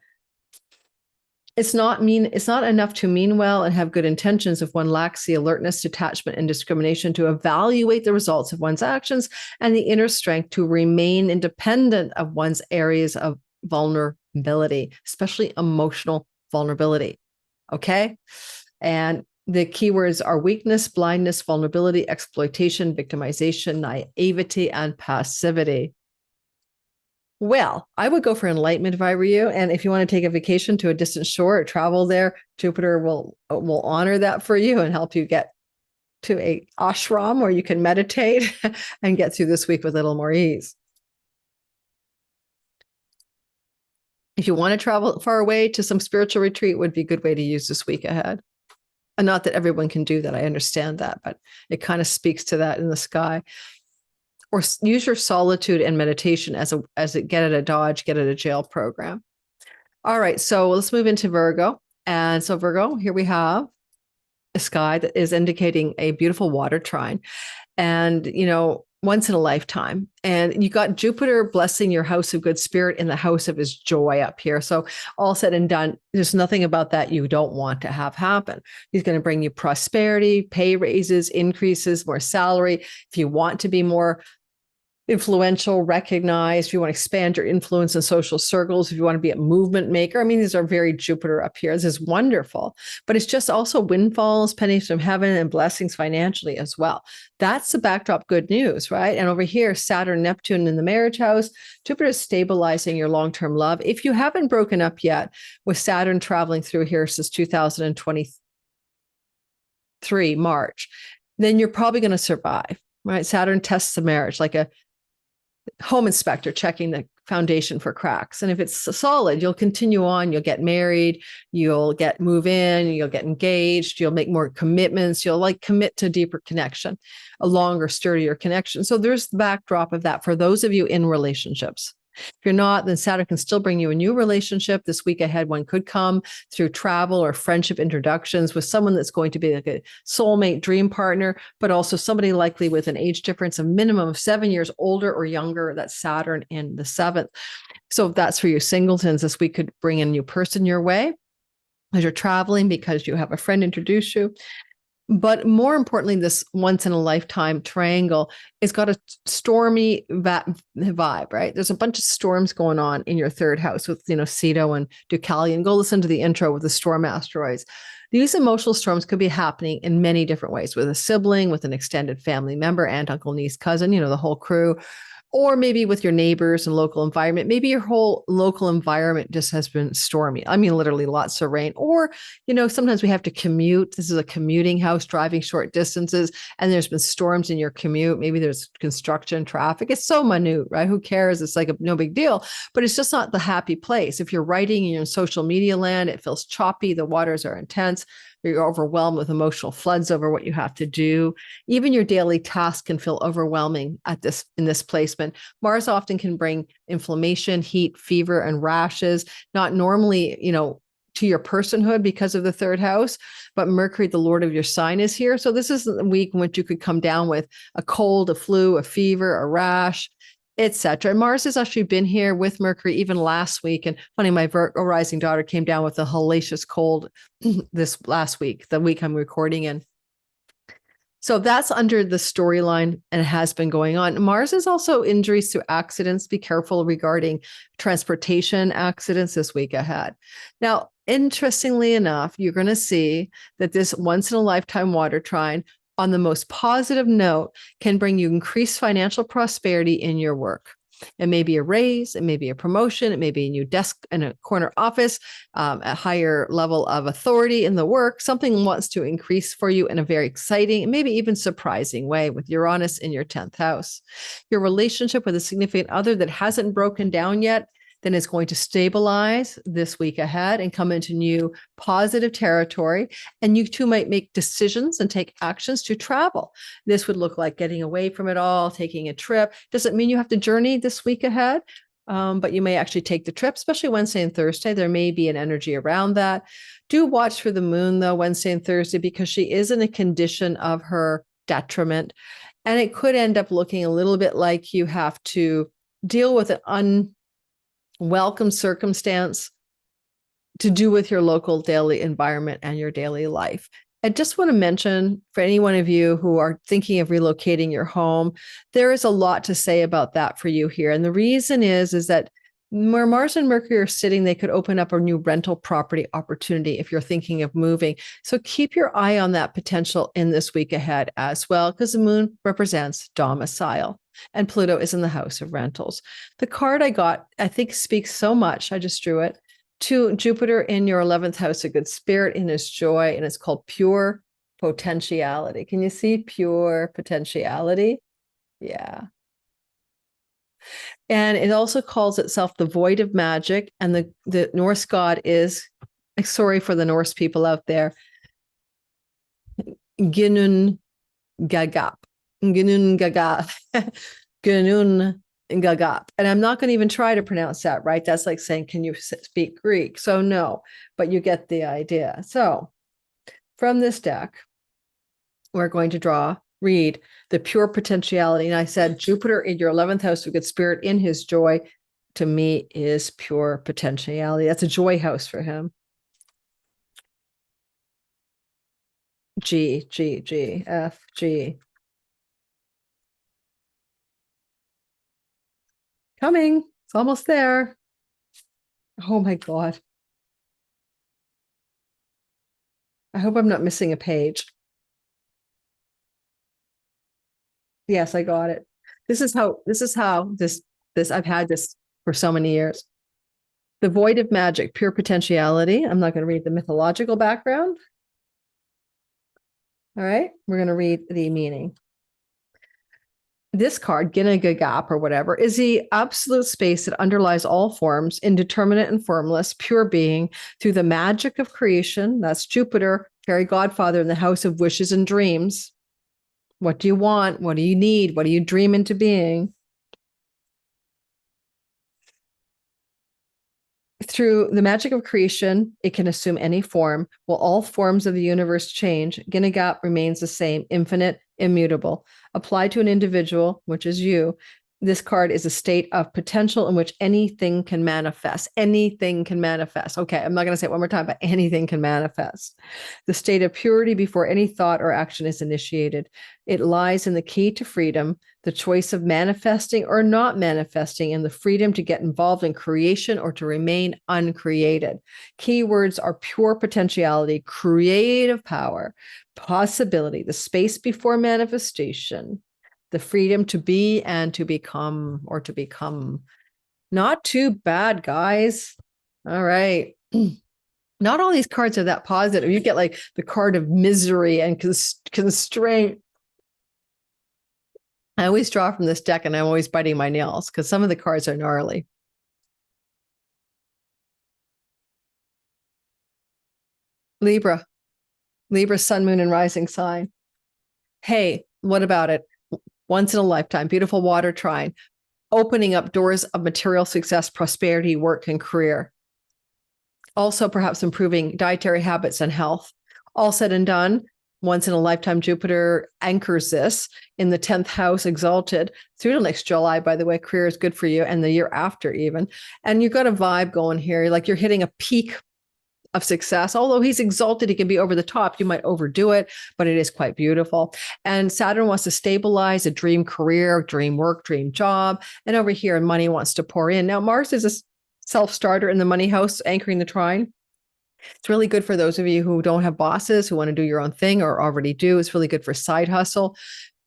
It's not enough to mean well and have good intentions if one lacks the alertness, detachment, and discrimination to evaluate the results of one's actions and the inner strength to remain independent of one's areas of vulnerability, especially emotional vulnerability. Okay. And the keywords are weakness, blindness, vulnerability, exploitation, victimization, naivety, and passivity. Well, I would go for enlightenment if I were you. And if you want to take a vacation to a distant shore or travel there, Jupiter will honor that for you and help you get to a ashram where you can meditate and get through this week with a little more ease. If you want to travel far away to some spiritual retreat, would be a good way to use this week ahead. And not that everyone can do that. I understand that, but it kind of speaks to that in the sky. Or use your solitude and meditation as a get out of Dodge, get out of jail program. All right, so let's move into Virgo. And so Virgo, here we have a sky that is indicating a beautiful water trine. And, once in a lifetime. And you got Jupiter blessing your house of good spirit in the house of his joy up here. So all said and done, there's nothing about that you don't want to have happen. He's going to bring you prosperity, pay raises, increases, more salary. If you want to be more influential, recognized, if you want to expand your influence in social circles, if you want to be a movement maker. I mean, these are very Jupiter up here. This is wonderful, but it's just also windfalls, pennies from heaven, and blessings financially as well. That's the backdrop good news, right? And over here, Saturn, Neptune in the marriage house, Jupiter is stabilizing your long-term love. If you haven't broken up yet with Saturn traveling through here since 2023, March, then you're probably going to survive, right? Saturn tests the marriage like a home inspector checking the foundation for cracks. And if it's solid, you'll continue on, you'll get married, you'll move in, you'll get engaged, you'll make more commitments, you'll like commit to deeper connection, a longer, sturdier connection. So there's the backdrop of that for those of you in relationships. If you're not, then Saturn can still bring you a new relationship. This week ahead, one could come through travel or friendship introductions with someone that's going to be like a soulmate dream partner, but also somebody likely with an age difference, a minimum of 7 years older or younger. That's Saturn in the 7th. So if that's for you singletons, this week could bring a new person your way as you're traveling because you have a friend introduce you. But more importantly, this once in a lifetime triangle has got a stormy vibe, right? There's a bunch of storms going on in your third house with, Ceto and Deucalion. Go listen to the intro with the storm asteroids. These emotional storms could be happening in many different ways with a sibling, with an extended family member, aunt, uncle, niece, cousin, the whole crew. Or maybe with your neighbors and local environment. Maybe your whole local environment just has been stormy. I mean, literally lots of rain. Or, sometimes we have to commute. This is a commuting house, driving short distances, and there's been storms in your commute. Maybe there's construction, traffic. It's so minute, right? Who cares? It's like no big deal, but it's just not the happy place. If you're writing in your social media land, it feels choppy. The waters are intense. You're overwhelmed with emotional floods over what you have to do. Even your daily tasks can feel overwhelming in this placement. Mars often can bring inflammation, heat, fever, and rashes, not normally, to your personhood because of the third house, but Mercury, the Lord of your sign, is here. So this is a week in which you could come down with a cold, a flu, a fever, a rash, etc. And Mars has actually been here with Mercury even last week. And funny, my Virgo rising daughter came down with a hellacious cold this last week, the week I'm recording in. So that's under the storyline and has been going on. Mars is also injuries through accidents. Be careful regarding transportation accidents this week ahead. Now, interestingly enough, you're going to see that this once in a lifetime water trine, on the most positive note, can bring you increased financial prosperity in your work. It may be a raise, it may be a promotion, it may be a new desk in a corner office, a higher level of authority in the work. Something wants to increase for you in a very exciting, maybe even surprising way with Uranus in your 10th house. Your relationship with a significant other that hasn't broken down yet, then is going to stabilize this week ahead and come into new positive territory. And you too might make decisions and take actions to travel. This would look like getting away from it all, taking a trip. Doesn't mean you have to journey this week ahead, but you may actually take the trip, especially Wednesday and Thursday. There may be an energy around that. Do watch for the moon, though, Wednesday and Thursday, because she is in a condition of her detriment. And it could end up looking a little bit like you have to deal with an unwelcome circumstance to do with your local daily environment and your daily life. I just want to mention for any one of you who are thinking of relocating your home, there is a lot to say about that for you here. And the reason is that where Mars and Mercury are sitting, they could open up a new rental property opportunity if you're thinking of moving. So keep your eye on that potential in this week ahead as well, because the moon represents domicile and Pluto is in the house of rentals. The card I got, I think, speaks so much. I just drew it to Jupiter in your 11th house, a good spirit in his joy, and it's called pure potentiality. Can you see pure potentiality? Yeah. And it also calls itself the void of magic. And the Norse god is, sorry for the Norse people out there, Ginun Gagap. Ginun Gagap. Ginun Gagap. And I'm not going to even try to pronounce that, right? That's like saying, can you speak Greek? So no, but you get the idea. So from this deck, we're going to read the pure potentiality. And I said, Jupiter in your 11th house of good spirit in his joy, to me, is pure potentiality. That's a joy house for him. G, G, G, F, G. Coming. It's almost there. Oh my God. I hope I'm not missing a page. Yes, I got it. This is how this I've had this for so many years. The void of magic, pure potentiality. I'm not going to read the mythological background. All right, we're going to read the meaning. This card, Gap or whatever, is the absolute space that underlies all forms, indeterminate and formless, pure being, through the magic of creation. That's Jupiter, fairy godfather in the house of wishes and dreams. What do you want? What do you need? What do you dream into being? Through the magic of creation, it can assume any form. While all forms of the universe change, Gap remains the same, infinite, immutable. Applied to an individual, which is you, this card is a state of potential in which anything can manifest. Anything can manifest. Okay, I'm not going to say it one more time, but anything can manifest. The state of purity before any thought or action is initiated. It lies in the key to freedom, the choice of manifesting or not manifesting, and the freedom to get involved in creation or to remain uncreated. Keywords are pure potentiality, creative power, possibility, the space before manifestation, the freedom to be and to become, or to become. Not too bad, guys. All right. Not all these cards are that positive. You get like the card of misery and constraint. I always draw from this deck and I'm always biting my nails because some of the cards are gnarly. Libra, sun, moon, and rising sign. Hey, what about it? Once in a lifetime, beautiful water trine, opening up doors of material success, prosperity, work, and career. Also, perhaps improving dietary habits and health. All said and done, once in a lifetime, Jupiter anchors this in the 10th house, exalted through to next July. By the way, career is good for you, and the year after even. And you've got a vibe going here, like you're hitting a peak of success. Although he's exalted, he can be over the top. You might overdo it, but it is quite beautiful. And Saturn wants to stabilize a dream career, dream work, dream job. And over here, money wants to pour in. Now, Mars is a self-starter in the money house, anchoring the trine. It's really good for those of you who don't have bosses, who want to do your own thing or already do. It's really good for side hustle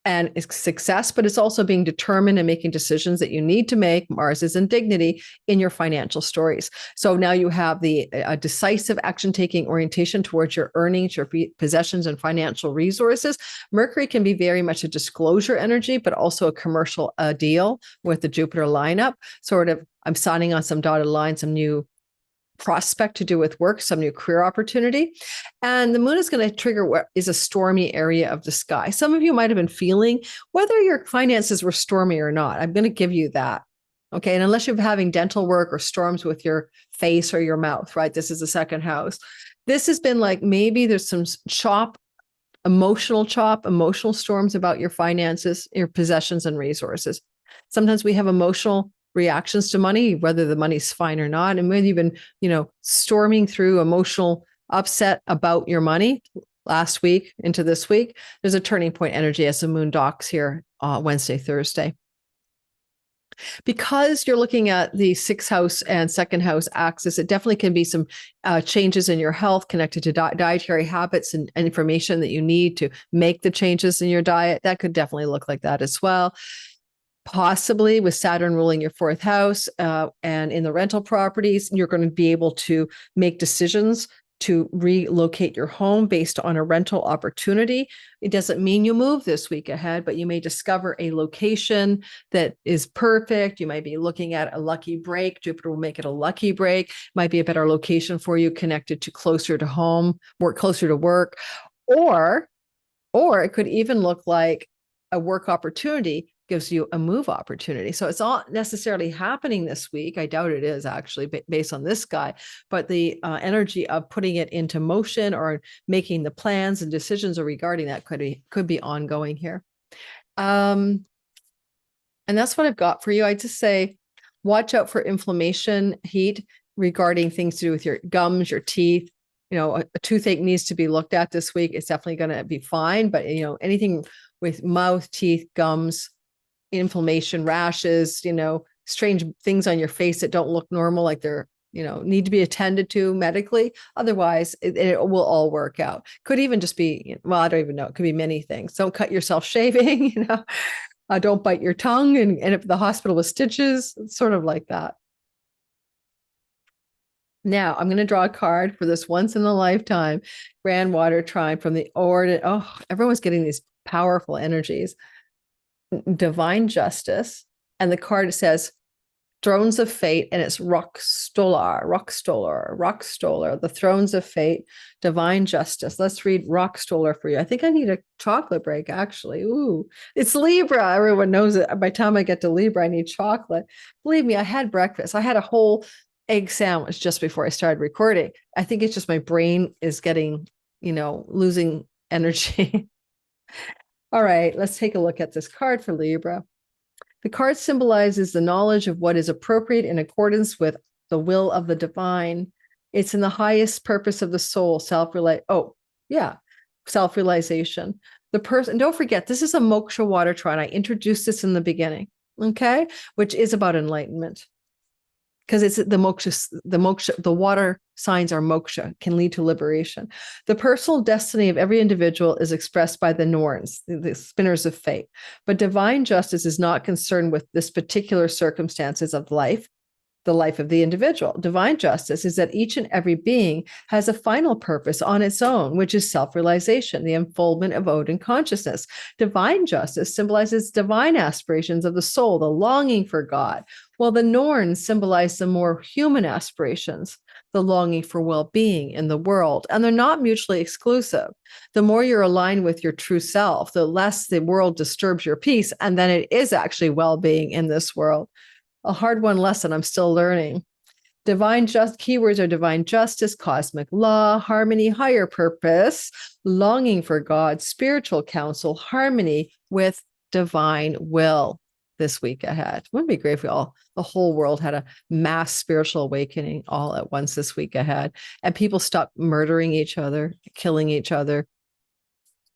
and success, but it's also being determined and making decisions that you need to make. Mars is in dignity in your financial stories. So now you have the decisive action-taking orientation towards your earnings, your possessions, and financial resources. Mercury can be very much a disclosure energy, but also a commercial deal with the Jupiter lineup. Sort of, I'm signing on some dotted lines, some new prospect to do with work, some new career opportunity. And the moon is going to trigger what is a stormy area of the sky. Some of you might have been feeling whether your finances were stormy or not. I'm going to give you that. Okay. And unless you're having dental work or storms with your face or your mouth, right? This is the second house. This has been like, maybe there's some emotional storms about your finances, your possessions and resources. Sometimes we have emotional reactions to money, whether the money's fine or not. And whether you've been, storming through emotional upset about your money last week into this week, there's a turning point energy as the moon docks here Wednesday, Thursday. Because you're looking at the 6th house and 2nd house axis, it definitely can be some changes in your health connected to dietary habits and information that you need to make the changes in your diet. That could definitely look like that as well. Possibly with Saturn ruling your 4th house and in the rental properties, you're going to be able to make decisions to relocate your home based on a rental opportunity. It doesn't mean you move this week ahead, but you may discover a location that is perfect. You might be looking at a lucky break. Jupiter will make it a lucky break. Might be a better location for you, connected to closer to home, work closer to work, or it could even look like a work opportunity gives you a move opportunity. So it's not necessarily happening this week. I doubt it is actually based on this guy, but the energy of putting it into motion or making the plans and decisions regarding that could be ongoing here. And that's what I've got for you. I just say, watch out for inflammation, heat regarding things to do with your gums, your teeth. A toothache needs to be looked at this week. It's definitely going to be fine, but anything with mouth, teeth, gums, inflammation, rashes, strange things on your face that don't look normal, like they're, need to be attended to medically. Otherwise, it will all work out. Could even just be, well, I don't even know. It could be many things. Don't cut yourself shaving, don't bite your tongue and end up in the hospital with stitches. It's sort of like that. Now I'm going to draw a card for this once in a lifetime grand water trine from the order. Oh, everyone's getting these powerful energies. Divine justice. And the card says Thrones of Fate, and it's Rock Stolar, the Thrones of Fate, Divine Justice. Let's read Rock Stolar for you. I think I need a chocolate break, actually. Ooh, it's Libra. Everyone knows it. By the time I get to Libra, I need chocolate. Believe me, I had breakfast. I had a whole egg sandwich just before I started recording. I think it's just my brain is getting, losing energy. All right, let's take a look at this card for Libra. The card symbolizes the knowledge of what is appropriate in accordance with the will of the divine. It's in the highest purpose of the soul, self-realization. The person, don't forget, this is a moksha water trine. I introduced this in the beginning, okay, which is about enlightenment. Because it's the moksha, the water signs are moksha, can lead to liberation. The personal destiny of every individual is expressed by the Norns, the spinners of fate. But divine justice is not concerned with this particular circumstances of life, the life of the individual. Divine justice is that each and every being has a final purpose on its own, which is self-realization, the unfoldment of Odin consciousness. Divine justice symbolizes divine aspirations of the soul, the longing for God, while the Norns symbolize the more human aspirations, the longing for well-being in the world. And they're not mutually exclusive. The more you're aligned with your true self, the less the world disturbs your peace, and then it is actually well-being in this world. A hard-won lesson I'm still learning. Keywords are divine justice, cosmic law, harmony, higher purpose, longing for God, spiritual counsel, harmony with divine will this week ahead. Wouldn't it be great if the whole world had a mass spiritual awakening all at once this week ahead, and people stopped murdering each other, killing each other,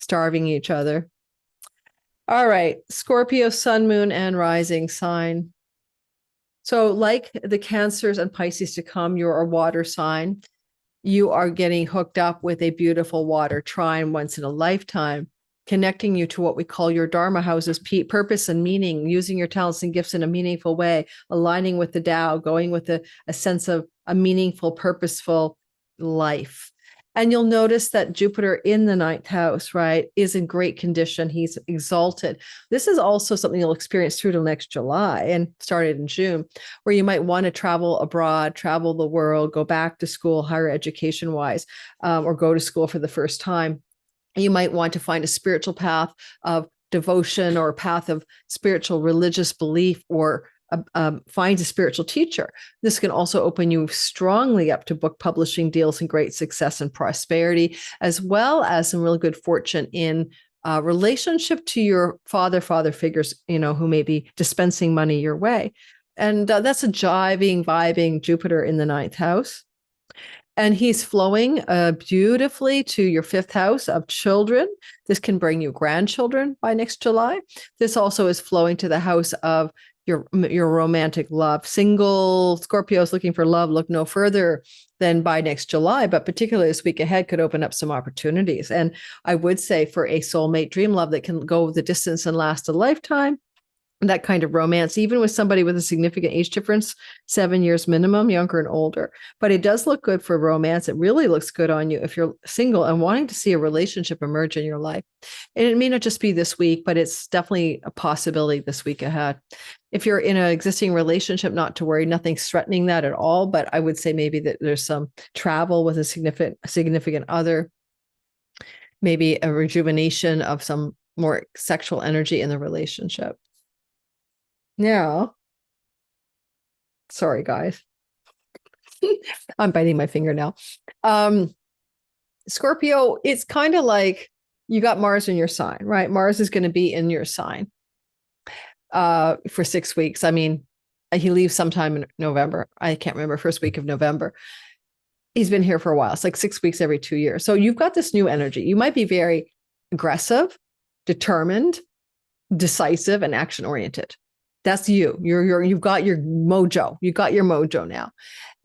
starving each other. All right, Scorpio, sun, moon, and rising sign. So like the Cancers and Pisces to come, you're a water sign. You are getting hooked up with a beautiful water trine once in a lifetime, connecting you to what we call your Dharma houses, purpose and meaning, using your talents and gifts in a meaningful way, aligning with the Tao, going with a sense of a meaningful, purposeful life. And you'll notice that Jupiter in the 9th house, right, is in great condition. He's exalted. This is also something you'll experience through till next July and started in June, where you might want to travel abroad, travel the world, go back to school, higher education wise, or go to school for the first time. You might want to find a spiritual path of devotion or a path of spiritual religious belief, or finds a spiritual teacher. This can also open you strongly up to book publishing deals and great success and prosperity, as well as some really good fortune in relationship to your father figures, who may be dispensing money your way. And that's a vibing Jupiter in the 9th house. And he's flowing beautifully to your 5th house of children. This can bring you grandchildren by next July. This also is flowing to the house of your romantic love. Single Scorpios looking for love, look no further than by next July, but particularly this week ahead could open up some opportunities. And I would say for a soulmate dream love that can go the distance and last a lifetime, that kind of romance, even with somebody with a significant age difference, 7 years minimum, younger and older. But it does look good for romance. It really looks good on you if you're single and wanting to see a relationship emerge in your life. And it may not just be this week, but it's definitely a possibility this week ahead. If you're in an existing relationship, not to worry, nothing's threatening that at all. But I would say maybe that there's some travel with a significant other, maybe a rejuvenation of some more sexual energy in the relationship. Now, sorry, guys. I'm biting my finger now. Scorpio, it's kind of like you got Mars in your sign, right? Mars is going to be in your sign for 6 weeks. I mean, he leaves sometime in November. I can't remember, first week of November. He's been here for a while. It's like 6 weeks every 2 years. So you've got this new energy. You might be very aggressive, determined, decisive, and action-oriented. That's you. You've got your mojo. You got your mojo now.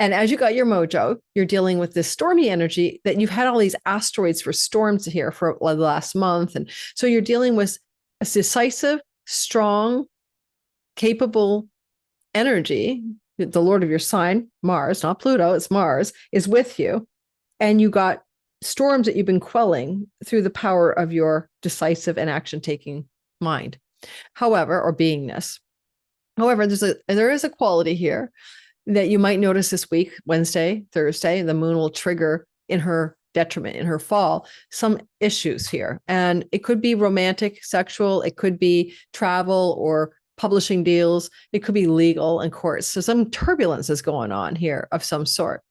And as you got your mojo, you're dealing with this stormy energy that you've had all these asteroids for storms here for the last month. And so you're dealing with a decisive, strong, capable energy. The Lord of your sign, Mars, not Pluto, it's Mars, is with you. And you got storms that you've been quelling through the power of your decisive and action taking mind. However, or beingness. However, there is a quality here that you might notice this week, Wednesday, Thursday. The moon will trigger in her detriment, in her fall, some issues here. And it could be romantic, sexual, it could be travel or publishing deals, it could be legal and courts. So some turbulence is going on here of some sort.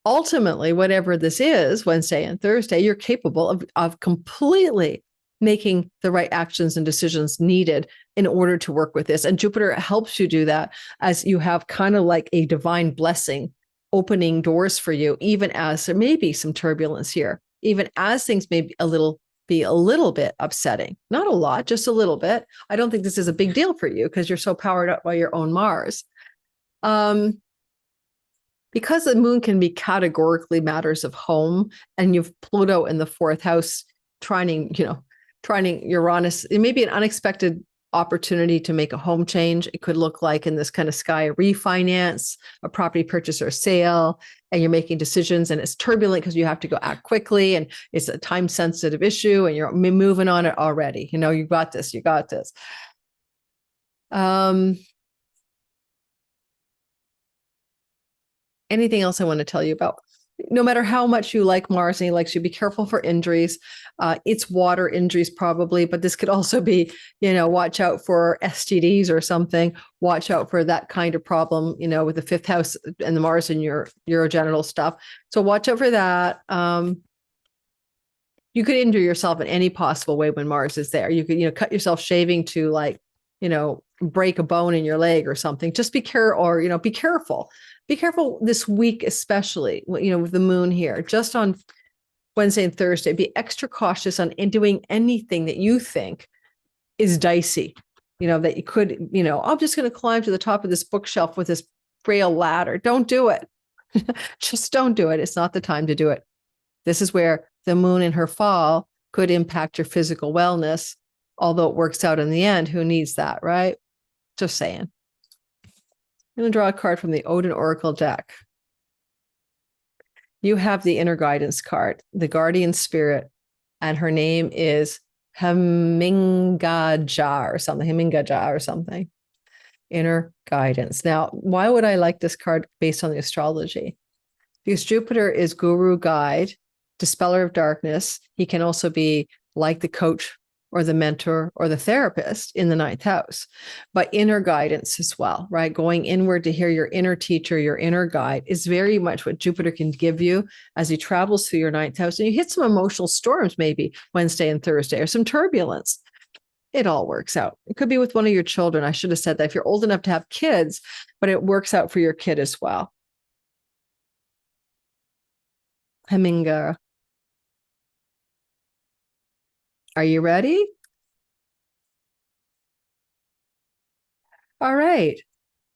Ultimately, whatever this is, Wednesday and Thursday, you're capable of completely making the right actions and decisions needed in order to work with this. And Jupiter helps you do that as you have kind of like a divine blessing opening doors for you, even as there may be some turbulence here, even as things may be a little bit upsetting. Not a lot, just a little bit. I don't think this is a big deal for you because you're so powered up by your own Mars. Because the moon can be categorically matters of home, and you've Pluto in the fourth house trining Uranus, it may be an unexpected opportunity to make a home change. It could look like in this kind of sky, a refinance, a property purchase or sale, and you're making decisions and it's turbulent because you have to go act quickly and it's a time sensitive issue and you're moving on it already. You got this. Anything else I want to tell you about? No matter how much you like Mars and he likes you, be careful for injuries. It's water injuries probably, but this could also be, watch out for STDs or something. Watch out for that kind of problem, with the fifth house and the Mars and your urogenital stuff. So watch out for that. You could injure yourself in any possible way when Mars is there. You could, cut yourself shaving to break a bone in your leg or something. Just be careful, or, be careful. Be careful this week, especially, with the moon here, just on Wednesday and Thursday. Be extra cautious on doing anything that you think is dicey, that you could, I'm just going to climb to the top of this bookshelf with this frail ladder. Don't do it. Just don't do it. It's not the time to do it. This is where the moon in her fall could impact your physical wellness, although it works out in the end. Who needs that, right? Just saying. I'm going to draw a card from the Odin Oracle deck. You have the inner guidance card, the guardian spirit, and her name is Hamingaja or something. Inner guidance. Now, why would I like this card based on the astrology? Because Jupiter is guru, guide, dispeller of darkness. He can also be like the coach or the mentor or the therapist in the ninth house, but inner guidance as well, right? Going inward to hear your inner teacher, your inner guide is very much what Jupiter can give you as he travels through your ninth house. And you hit some emotional storms, maybe Wednesday and Thursday, or some turbulence. It all works out. It could be with one of your children. I should have said that if you're old enough to have kids, but it works out for your kid as well. Haminga. Are you ready? All right.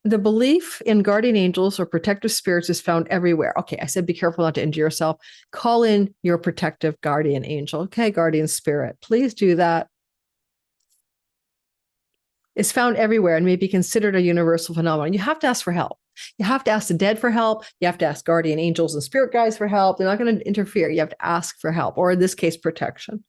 The belief in guardian angels or protective spirits is found everywhere. Okay, I said be careful not to injure yourself. Call in your protective guardian angel. Okay, guardian spirit. Please do that. It's found everywhere and may be considered a universal phenomenon. You have to ask for help. You have to ask the dead for help. You have to ask guardian angels and spirit guides for help. They're not going to interfere. You have to ask for help, or in this case, protection.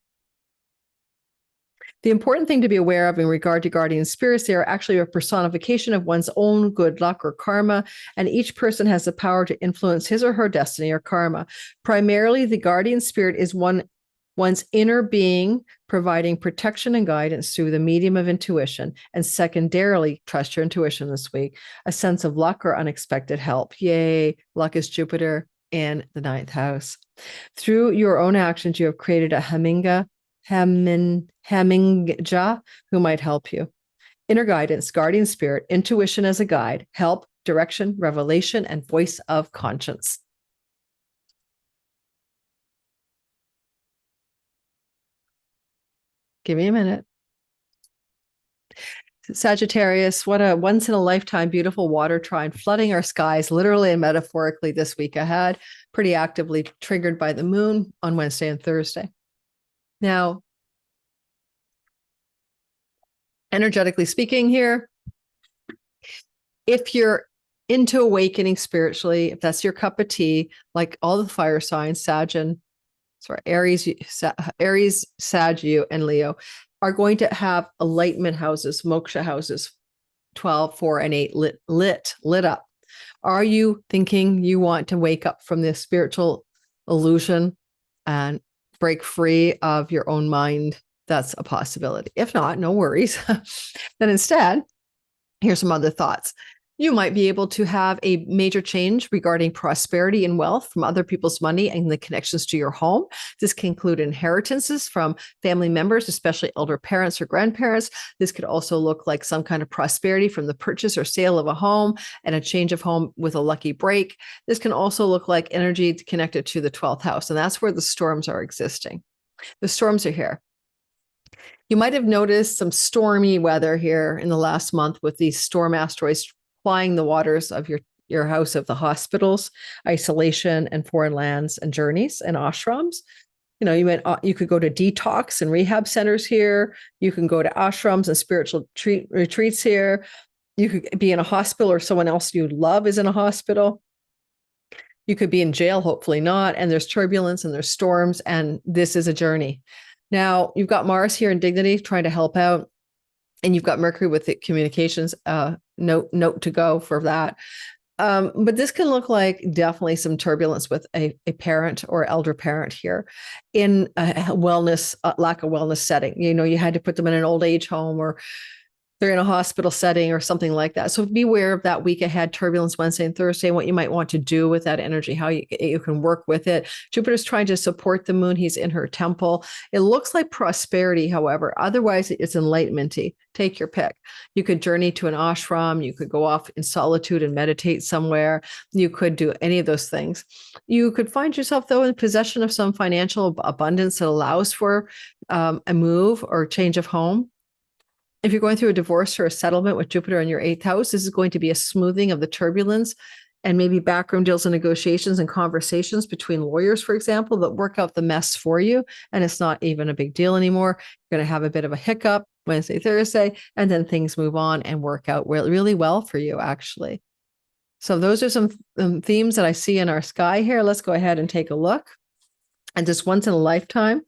The important thing to be aware of in regard to guardian spirits, they are actually a personification of one's own good luck or karma, and each person has the power to influence his or her destiny or karma. Primarily, the guardian spirit is one's inner being, providing protection and guidance through the medium of intuition, and secondarily, trust your intuition this week, a sense of luck or unexpected help. Yay, luck is Jupiter in the ninth house. Through your own actions, you have created a Hamingja who might help you. Inner guidance, guardian spirit, intuition as a guide, help, direction, revelation, and voice of conscience. Give me a minute. Sagittarius, what a once in a lifetime beautiful water trine flooding our skies, literally and metaphorically, this week ahead, pretty actively triggered by the moon on Wednesday and Thursday. Now, energetically speaking here, if you're into awakening spiritually, if that's your cup of tea, like all the fire signs, Aries, Sag, and Leo, are going to have enlightenment houses, moksha houses, 12, 4, and 8 lit up. Are you thinking you want to wake up from this spiritual illusion and break free of your own mind? That's a possibility. If not, no worries. Then instead, here's some other thoughts. You might be able to have a major change regarding prosperity and wealth from other people's money and the connections to your home. This can include inheritances from family members, especially elder parents or grandparents. This could also look like some kind of prosperity from the purchase or sale of a home and a change of home with a lucky break. This can also look like energy connected to the 12th house, and that's where the storms are existing. The storms are here. You might have noticed some stormy weather here in the last month with these storm asteroids flying the waters of your house of the hospitals, isolation, and foreign lands and journeys and ashrams. You could go to detox and rehab centers here. You can go to ashrams and spiritual retreats here. You could be in a hospital, or someone else you love is in a hospital. You could be in jail, hopefully not. And there's turbulence and there's storms, and this is a journey. Now, you've got Mars here in dignity trying to help out, and you've got Mercury with the communications note to go for that. But this can look like definitely some turbulence with a parent or elder parent here in a wellness, lack of wellness setting. You had to put them in an old age home, or they're in a hospital setting or something like that. So beware of that week ahead, turbulence Wednesday and Thursday, and what you might want to do with that energy, how you can work with it. Jupiter's trying to support the moon. He's in her temple. It looks like prosperity, however. Otherwise, it's enlightenment-y. Take your pick. You could journey to an ashram. You could go off in solitude and meditate somewhere. You could do any of those things. You could find yourself, though, in possession of some financial abundance that allows for a move or change of home. If you're going through a divorce or a settlement with Jupiter in your 8th house, this is going to be a smoothing of the turbulence and maybe backroom deals and negotiations and conversations between lawyers, for example, that work out the mess for you. And it's not even a big deal anymore. You're going to have a bit of a hiccup Wednesday, Thursday, and then things move on and work out really well for you, actually. So those are some themes that I see in our sky here. Let's go ahead and take a look. And this once in a lifetime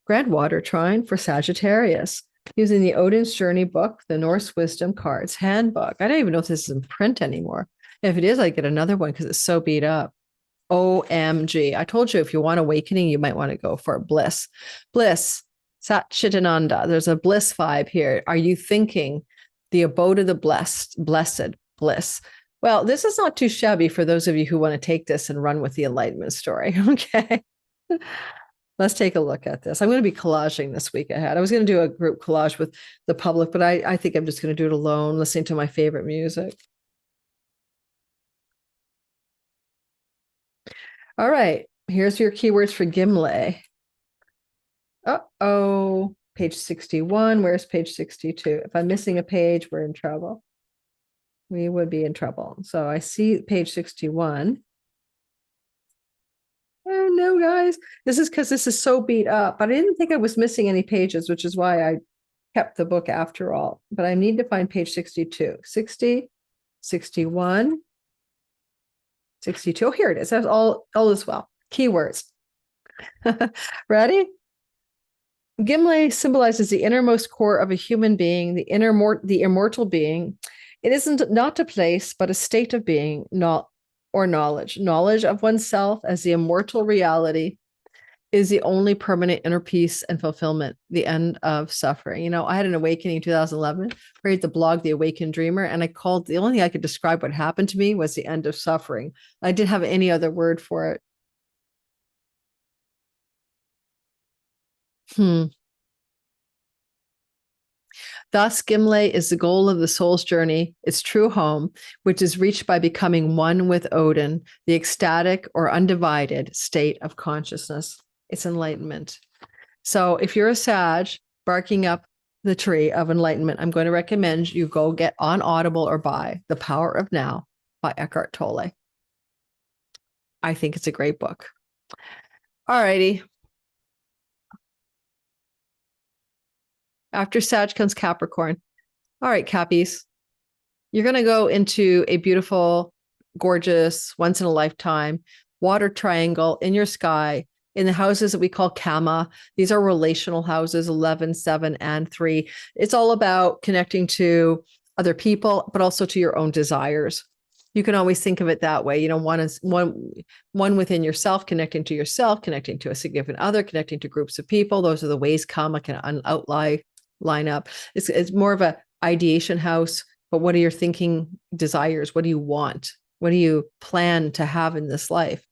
grand water trine for Sagittarius, using the Odin's Journey book, the Norse Wisdom Cards Handbook. I don't even know if this is in print anymore. If it is, I get another one because it's so beat up. OMG. I told you if you want awakening, you might want to go for bliss. Bliss, Sat Chitananda. There's a bliss vibe here. Are you thinking the abode of the blessed, bliss? Well, this is not too shabby for those of you who want to take this and run with the enlightenment story. Okay. Let's take a look at this. I'm going to be collaging this week ahead. I was going to do a group collage with the public, but I think I'm just going to do it alone, listening to my favorite music. All right. Here's your keywords for Gimli. Uh-oh. Page 61. Where's page 62? If I'm missing a page, we're in trouble. We would be in trouble. So I see page 61. Oh, no, guys, this is because this is so beat up, but I didn't think I was missing any pages, which is why I kept the book after all. But I need to find page 62, 60, 61, 62. Oh, here it is. That's all as well. Keywords. Ready? Gimli symbolizes the innermost core of a human being, the immortal being. It isn't not a place, but a state of being, or knowledge of oneself as the immortal reality is the only permanent inner peace and fulfillment, the end of suffering. I had an awakening in 2011, read the blog, The Awakened Dreamer, and the only thing I could describe what happened to me was the end of suffering. I didn't have any other word for it. Thus, Gimli is the goal of the soul's journey, its true home, which is reached by becoming one with Odin, the ecstatic or undivided state of consciousness. It's enlightenment. So if you're a Sag, barking up the tree of enlightenment, I'm going to recommend you go get on Audible or buy The Power of Now by Eckhart Tolle. I think it's a great book. All righty. After Sag comes Capricorn. All right, Cappies. You're going to go into a beautiful, gorgeous, once in a lifetime water triangle in your sky in the houses that we call Kama. These are relational houses, 11, 7, and 3. It's all about connecting to other people, but also to your own desires. You can always think of it that way. You know, one is one within yourself, connecting to yourself, connecting to a significant other, connecting to groups of people. Those are the ways Kama can line up. It's more of a ideation house, but what are your thinking desires? What do you want? What do you plan to have in this life?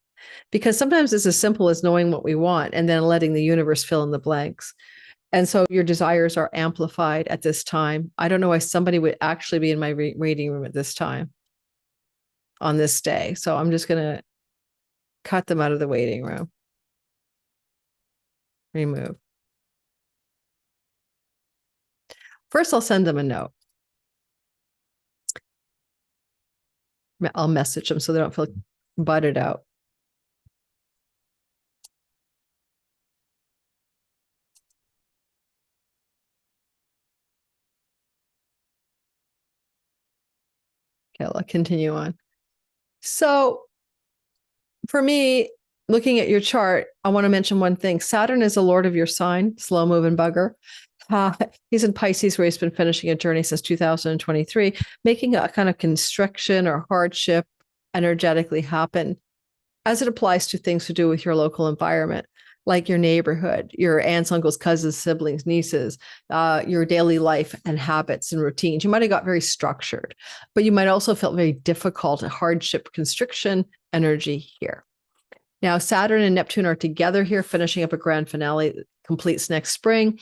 Because sometimes it's as simple as knowing what we want and then letting the universe fill in the blanks. And so your desires are amplified at this time. I don't know why somebody would actually be in my reading room at this time on this day. So I'm just going to cut them out of the waiting room. Remove. First, I'll send them a note. I'll message them so they don't feel butted out. Okay, I'll continue on. So for me, looking at your chart, I want to mention one thing. Saturn is the lord of your sign, slow moving bugger. He's in Pisces, where he's been finishing a journey since 2023, making a kind of constriction or hardship energetically happen as it applies to things to do with your local environment, like your neighborhood, your aunts, uncles, cousins, siblings, nieces, your daily life and habits and routines. You might have got very structured, but you might also felt very difficult, hardship, constriction energy here. Now, Saturn and Neptune are together here, finishing up a grand finale, completes next spring.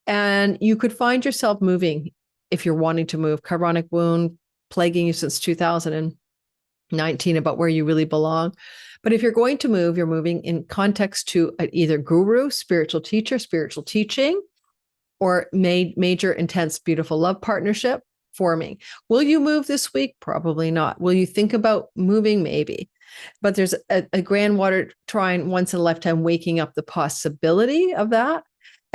And you could find yourself moving if you're wanting to move. Chironic wound plaguing you since 2019 about where you really belong. But if you're going to move, you're moving in context to either guru, spiritual teacher, spiritual teaching, or major, intense, beautiful love partnership forming. Will you move this week? Probably not. Will you think about moving? Maybe. But there's a grand water trine once in a lifetime waking up the possibility of that.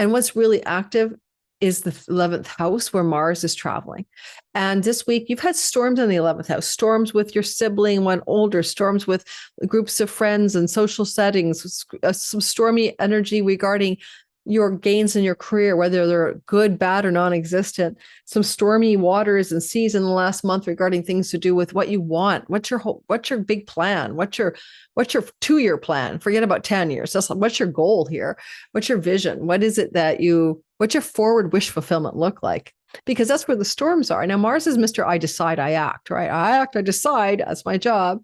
And what's really active is the 11th house where Mars is traveling. And this week you've had storms in the 11th house, storms with your sibling, one older, storms with groups of friends and social settings, some stormy energy regarding your gains in your career, whether they're good, bad, or non-existent, some stormy waters and seas in the last month regarding things to do with what you want. What's your big plan? What's your 2-year plan? Forget about 10 years. What's your goal here? What's your vision? What is it what's your forward wish fulfillment look like? Because that's where the storms are. Now, Mars is Mr. I decide, I act, right? I act, I decide. That's my job.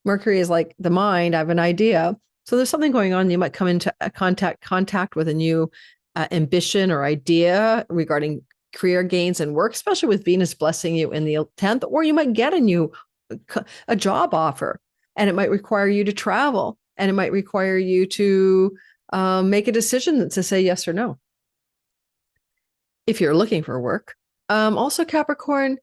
Mercury is like the mind. I have an idea. So there's something going on. You might come into contact with a new ambition or idea regarding career gains and work, especially with Venus blessing you in the 10th, or you might get a job offer, and it might require you to travel, and it might require you to make a decision to say yes or no if you're looking for work. Also, Capricorn,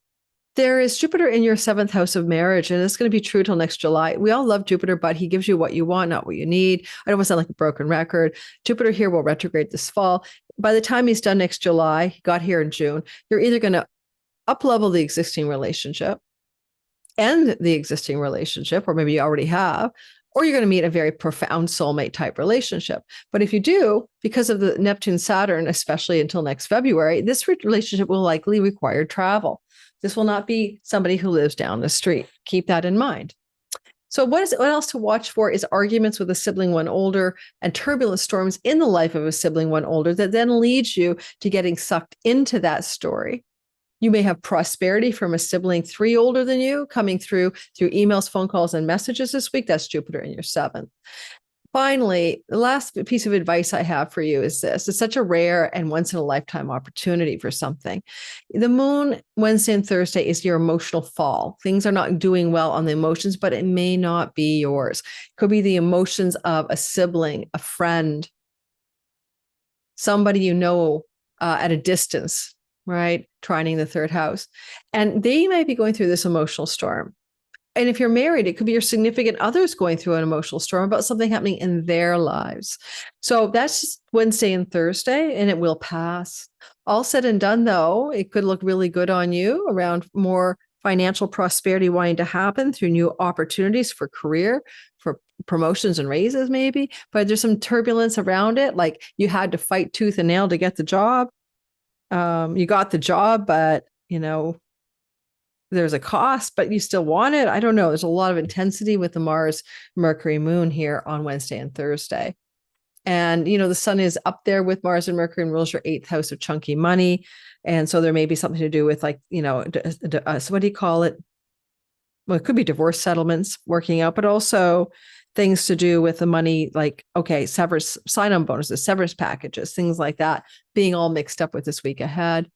there is Jupiter in your 7th house of marriage, and it's going to be true till next July. We all love Jupiter, but he gives you what you want, not what you need. I don't want to sound like a broken record. Jupiter here will retrograde this fall. By the time he's done next July, he got here in June, you're either going to up-level the existing relationship, end the existing relationship, or maybe you already have, or you're going to meet a very profound soulmate type relationship. But if you do, because of the Neptune Saturn, especially until next February, this relationship will likely require travel. This will not be somebody who lives down the street. Keep that in mind. So what else to watch for is arguments with a sibling one older and turbulent storms in the life of a sibling one older that then leads you to getting sucked into that story. You may have prosperity from a sibling 3 older than you coming through emails, phone calls, and messages this week. That's Jupiter in your 7th. Finally, the last piece of advice I have for you is this. It's such a rare and once in a lifetime opportunity for something. The moon, Wednesday and Thursday, is your emotional fall. Things are not doing well on the emotions, but it may not be yours. It could be the emotions of a sibling, a friend, somebody you know at a distance, right? Trining the third house. And they might be going through this emotional storm. And if you're married, it could be your significant others going through an emotional storm about something happening in their lives. So that's just Wednesday and Thursday, and it will pass. All said and done, though, it could look really good on you around more financial prosperity wanting to happen through new opportunities for career, for promotions and raises, maybe. But there's some turbulence around it. Like you had to fight tooth and nail to get the job. You got the job, but, there's a cost, but you still want it. I don't know. There's a lot of intensity with the Mars Mercury moon here on Wednesday and Thursday. And, the sun is up there with Mars and Mercury and rules your 8th house of chunky money. And so there may be something to do with so what do you call it? Well, it could be divorce settlements working out, but also things to do with the money, like, okay, severance, sign-on bonuses, severance packages, things like that, being all mixed up with this week ahead.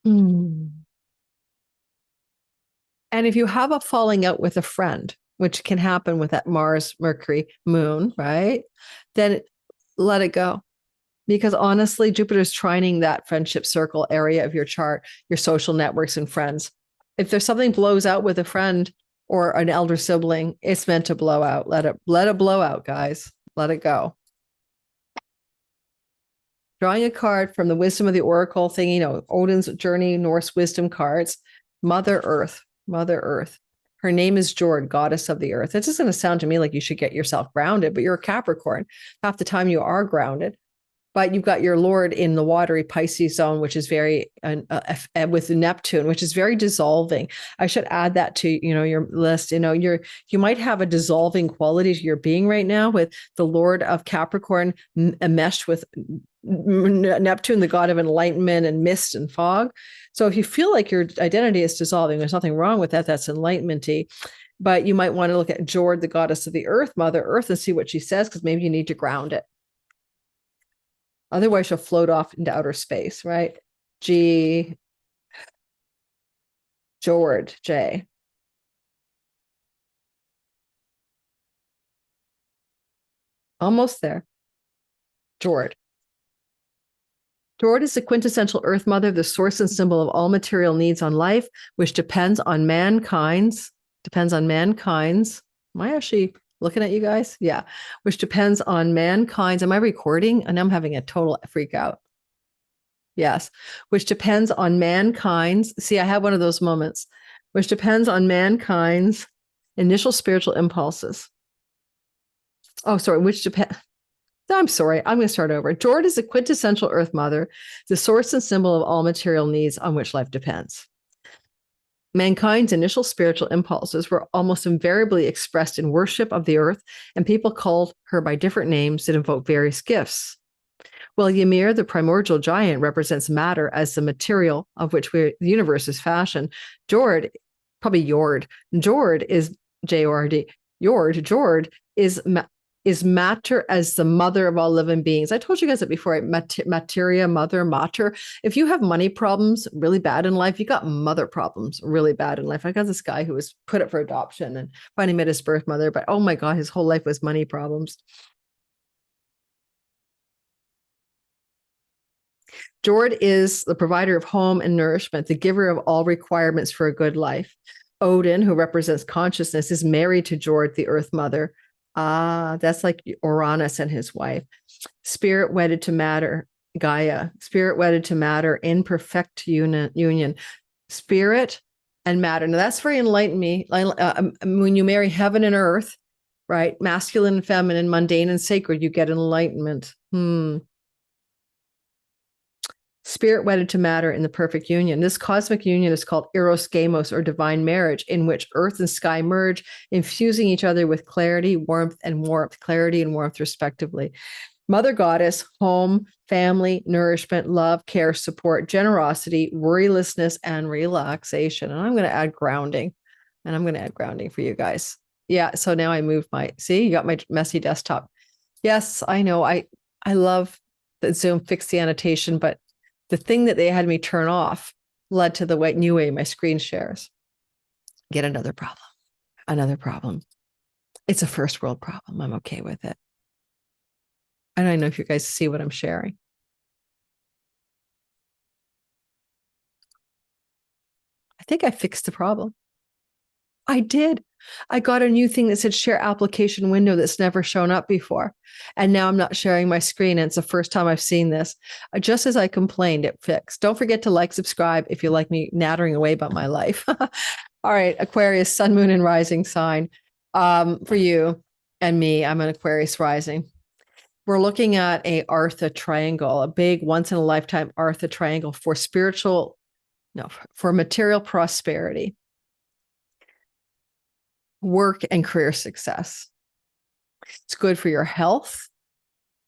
And if you have a falling out with a friend, which can happen with that Mars, Mercury, moon, right? Then let it go. Because honestly, Jupiter's trining that friendship circle area of your chart, your social networks and friends. If there's something blows out with a friend or an elder sibling, it's meant to blow out. Let it blow out, guys. Let it go. Drawing a card from the Wisdom of the Oracle thing, Odin's Journey, Norse wisdom cards. Mother Earth. Her name is Jord, goddess of the earth. It's just going to sound to me like you should get yourself grounded, but you're a Capricorn. Half the time you are grounded. But you've got your Lord in the watery Pisces zone, which is very, with Neptune, which is very dissolving. I should add that to, your list. You might have a dissolving quality to your being right now with the Lord of Capricorn enmeshed with Neptune, the god of enlightenment and mist and fog. So if you feel like your identity is dissolving, there's nothing wrong with that. That's enlightenment-y. But you might want to look at Jord, the goddess of the earth, Mother Earth, and see what she says, because maybe you need to ground it. Otherwise, you'll float off into outer space, right? Jord, J. Almost there. Jord. Jord is the quintessential Earth Mother, the source and symbol of all material needs on life, which depends on mankind's. Am I actually looking at you guys? Yeah. Which depends on mankind's. Am I recording? And I'm having a total freak out. Yes. Which depends on mankind's. See, I have one of those moments. Which depends on mankind's initial spiritual impulses. Oh, sorry. I'm sorry. I'm going to start over. Jord is the quintessential Earth Mother, the source and symbol of all material needs on which life depends. Mankind's initial spiritual impulses were almost invariably expressed in worship of the earth, and people called her by different names that invoke various gifts. Well, Ymir, the primordial giant, represents matter as the material of which the universe is fashioned. Jord is J-O-R-D. Jord is matter as the mother of all living beings. I told you guys that before, materia, mother, mater. If you have money problems really bad in life, you got mother problems really bad in life. I got this guy who was put up for adoption and finally met his birth mother, but oh my God, his whole life was money problems. Jord is the provider of home and nourishment, the giver of all requirements for a good life. Odin, who represents consciousness, is married to Jord, the earth mother. That's like Uranus and his wife. Spirit wedded to matter, Gaia. Spirit wedded to matter in perfect union. Spirit and matter. Now that's very enlightened me. When you marry heaven and earth, right? Masculine and feminine, mundane and sacred, you get enlightenment. Spirit wedded to matter in the perfect union. This cosmic union is called Eros Gamos, or divine marriage, in which earth and sky merge, infusing each other with clarity, clarity and warmth, respectively. Mother goddess, home, family, nourishment, love, care, support, generosity, worrylessness, and relaxation. And I'm going to add grounding. And I'm going to add grounding for you guys. Yeah. So now I moved see, you got my messy desktop. Yes, I know. I love that Zoom fixed the annotation, but the thing that they had me turn off led to the new way my screen shares. Get another problem. It's a first world problem. I'm okay with it. I don't know if you guys see what I'm sharing. I think I fixed the problem. I did. I got a new thing that said share application window that's never shown up before. And now I'm not sharing my screen. And it's the first time I've seen this. Just as I complained, it fixed. Don't forget to like, subscribe if you like me nattering away about my life. All right, Aquarius, sun, moon, and rising sign. For you and me, I'm an Aquarius rising. We're looking at a Artha triangle, a big once in a lifetime Artha triangle for for material prosperity, work, and career success. It's good for your health,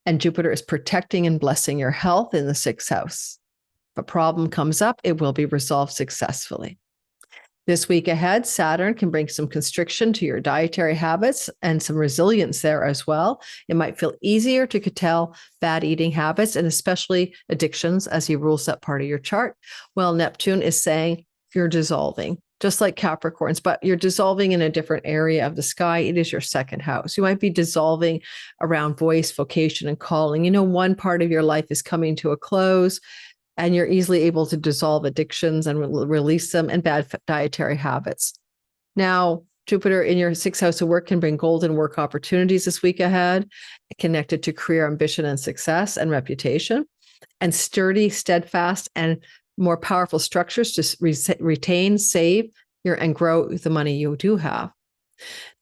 and Jupiter is protecting and blessing your health in the 6th house. If a problem comes up, it will be resolved successfully. This week ahead, Saturn can bring some constriction to your dietary habits and some resilience there as well. It might feel easier to curtail bad eating habits and especially addictions as he rules that part of your chart. Well, Neptune is saying you're dissolving, just like Capricorns, but you're dissolving in a different area of the sky. It is your 2nd house. You might be dissolving around voice, vocation, and calling. You know, one part of your life is coming to a close, and you're easily able to dissolve addictions and release them and bad dietary habits. Now, Jupiter in your 6th house of work can bring golden work opportunities this week ahead, connected to career ambition and success and reputation, and sturdy, steadfast, and more powerful structures to retain, save and grow the money you do have.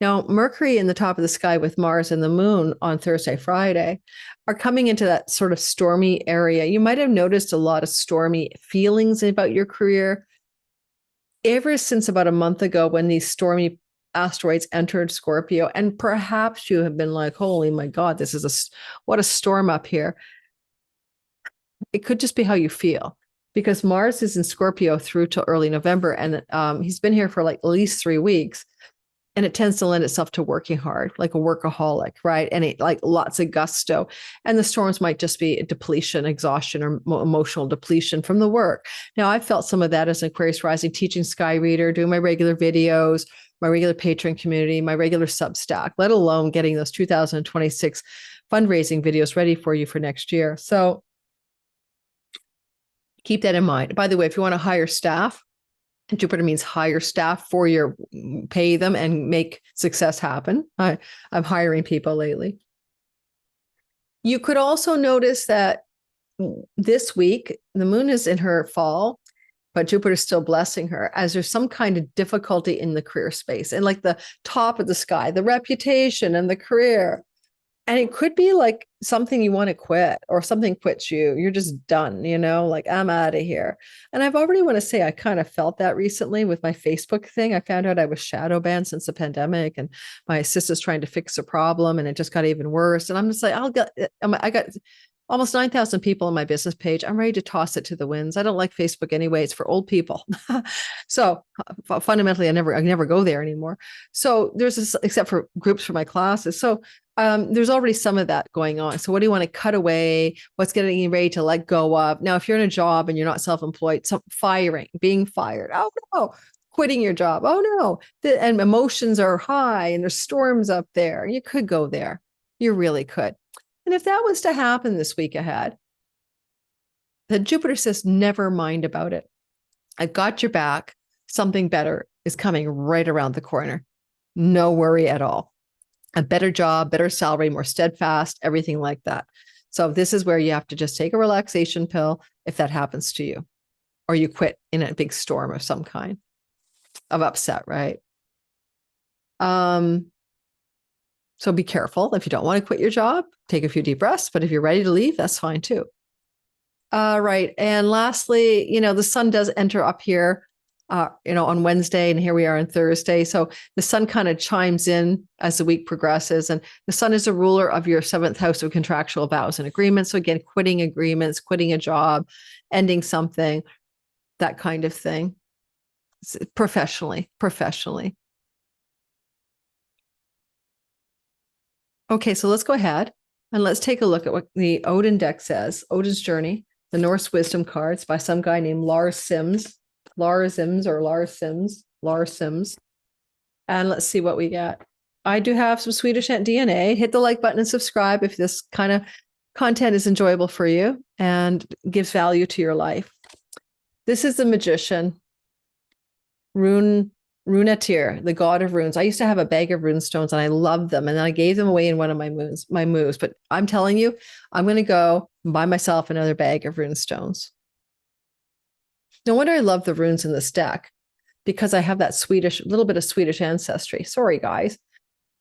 Now, Mercury in the top of the sky with Mars and the moon on Thursday, Friday are coming into that sort of stormy area. You might have noticed a lot of stormy feelings about your career ever since about a month ago when these stormy asteroids entered Scorpio. And perhaps you have been like, holy my God, what a storm up here. It could just be how you feel, because Mars is in Scorpio through to early November. And he's been here for like at least 3 weeks. And it tends to lend itself to working hard, like a workaholic, right? And it like lots of gusto. And the storms might just be a depletion, exhaustion, or emotional depletion from the work. Now, I felt some of that as an Aquarius rising, teaching Sky Reader, doing my regular videos, my regular Patreon community, my regular Substack, let alone getting those 2026 fundraising videos ready for you for next year. So keep that in mind. By the way, if you want to hire staff, Jupiter means hire staff for your pay them and make success happen. I'm hiring people lately. You could also notice that this week, the moon is in her fall, but Jupiter's still blessing her as there's some kind of difficulty in the career space and like the top of the sky, the reputation and the career. And it could be like something you want to quit or something quits you. You're just done, like I'm out of here. And I've already want to say I kind of felt that recently with my Facebook thing. I found out I was shadow banned since the pandemic and my assistant's trying to fix a problem and it just got even worse. And I'm just like, I got almost 9,000 people on my business page. I'm ready to toss it to the winds. I don't like Facebook anyway. It's for old people. So fundamentally, I never go there anymore. So there's this, except for groups for my classes. So there's already some of that going on. So what do you want to cut away? What's getting ready to let go of? Now, if you're in a job and you're not self-employed, being fired. Oh no, quitting your job. Oh no. And emotions are high and there's storms up there. You could go there. You really could. And if that was to happen this week ahead, then Jupiter says, never mind about it. I've got your back. Something better is coming right around the corner. No worry at all. A better job, better salary, more steadfast, everything like that. So this is where you have to just take a relaxation pill if that happens to you, or you quit in a big storm of some kind of upset, right? So be careful. If you don't want to quit your job, take a few deep breaths, but if you're ready to leave, that's fine too. Right. And lastly, the sun does enter up here on Wednesday, and here we are on Thursday. So the sun kind of chimes in as the week progresses, and the sun is a ruler of your 7th house of contractual vows and agreements. So again, quitting agreements, quitting a job, ending something, that kind of thing, professionally. Okay, so let's go ahead and let's take a look at what the Odin deck says. Odin's Journey, the Norse Wisdom cards by some guy named Lars Sims. And let's see what we get. I do have some Swedish DNA. Hit the like button and subscribe if this kind of content is enjoyable for you and gives value to your life. This is the magician, Runetir, the god of runes. I used to have a bag of rune stones and I loved them. And then I gave them away in one of my moves. But I'm telling you, I'm going to go and buy myself another bag of rune stones. No wonder I love the runes in this deck, because I have that little bit of Swedish ancestry. Sorry, guys.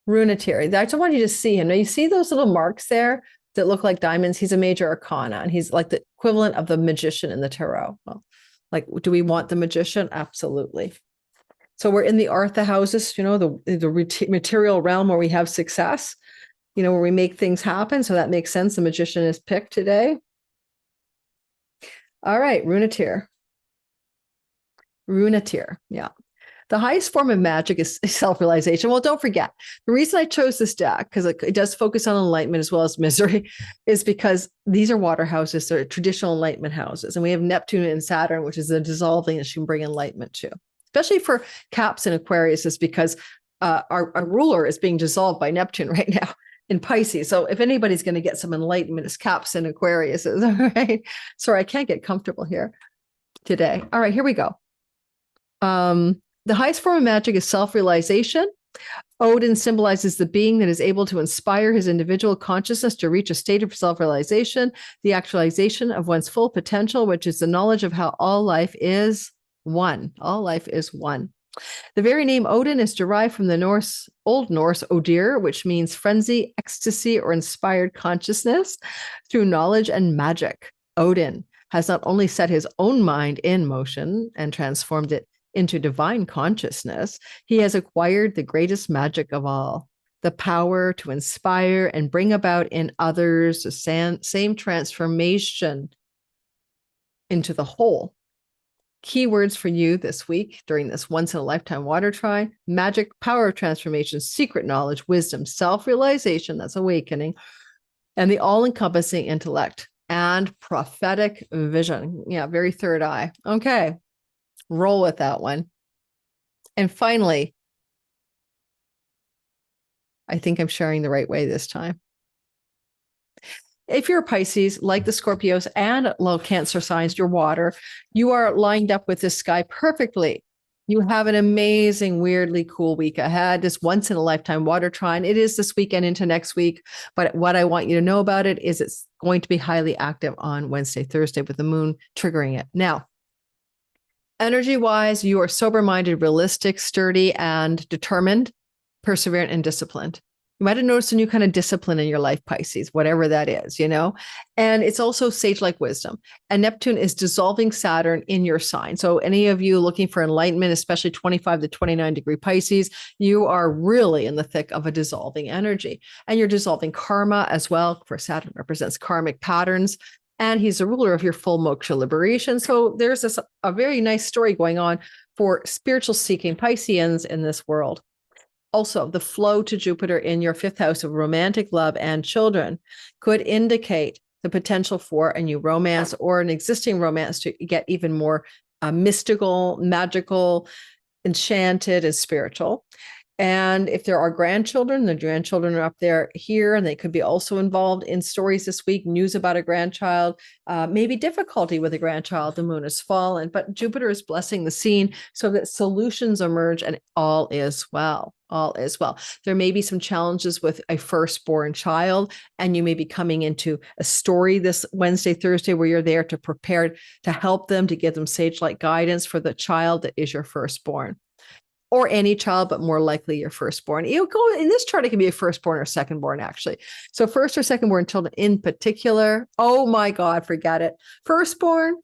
Runetir. I just want you to see him. Now you see those little marks there that look like diamonds? He's a major arcana, and he's like the equivalent of the magician in the tarot. Well, like, do we want the magician? Absolutely. So we're in the Artha houses, the material realm where we have success, where we make things happen. So that makes sense. The magician is picked today. All right, Runetir. Yeah. The highest form of magic is self-realization. Well, don't forget, the reason I chose this deck, because it does focus on enlightenment as well as misery, is because these are water houses. They're traditional enlightenment houses. And we have Neptune and Saturn, which is the dissolving that you can bring enlightenment to. Especially for Caps and Aquarius, is because our ruler is being dissolved by Neptune right now in Pisces. So if anybody's going to get some enlightenment, it's Caps and Aquarius. All right. Sorry, I can't get comfortable here today. All right, here we go. The highest form of magic is self-realization. Odin symbolizes the being that is able to inspire his individual consciousness to reach a state of self-realization, the actualization of one's full potential, which is the knowledge of how all life is one. All life is one. The very name Odin is derived from the Old Norse Odir, which means frenzy, ecstasy, or inspired consciousness through knowledge and magic. Odin has not only set his own mind in motion and transformed it into divine consciousness, he has acquired the greatest magic of all, the power to inspire and bring about in others the same transformation into the whole. Keywords for you this week during this once-in-a-lifetime water trine: magic, power of transformation, secret knowledge, wisdom, self-realization, that's awakening, and the all-encompassing intellect and prophetic vision. Yeah, very third eye. Okay. Roll with that one. And finally, I think I'm sharing the right way this time. If you're a Pisces, like the Scorpios and low Cancer signs, you're water, you are lined up with this sky perfectly. You have an amazing, weirdly cool week ahead. This once in a lifetime water trine. It is this weekend into next week. But what I want you to know about it is it's going to be highly active on Wednesday, Thursday, with the moon triggering it. Now, energy-wise, you are sober-minded, realistic, sturdy, and determined, perseverant, and disciplined. You might have noticed a new kind of discipline in your life, Pisces, whatever that is, And it's also sage-like wisdom. And Neptune is dissolving Saturn in your sign. So any of you looking for enlightenment, especially 25 to 29 degree Pisces, you are really in the thick of a dissolving energy. And you're dissolving karma as well, for Saturn represents karmic patterns. And he's the ruler of your full moksha liberation. So there's a very nice story going on for spiritual seeking Pisceans in this world. Also, the flow to Jupiter in your fifth house of romantic love and children could indicate the potential for a new romance or an existing romance to get even more mystical, magical, enchanted, and spiritual. And if there are grandchildren, the grandchildren are up there here, and they could be also involved in stories this week, news about a grandchild, maybe difficulty with a grandchild. The moon has fallen, but Jupiter is blessing the scene so that solutions emerge and all is well. All is well. There may be some challenges with a firstborn child, and you may be coming into a story this Wednesday, Thursday, where you're there to prepare to help them, to give them sage-like guidance for the child that is your firstborn. Or any child, but more likely your firstborn. You go in this chart, it can be a firstborn or secondborn, actually. So first or secondborn children in particular, oh my God, forget it. Firstborn,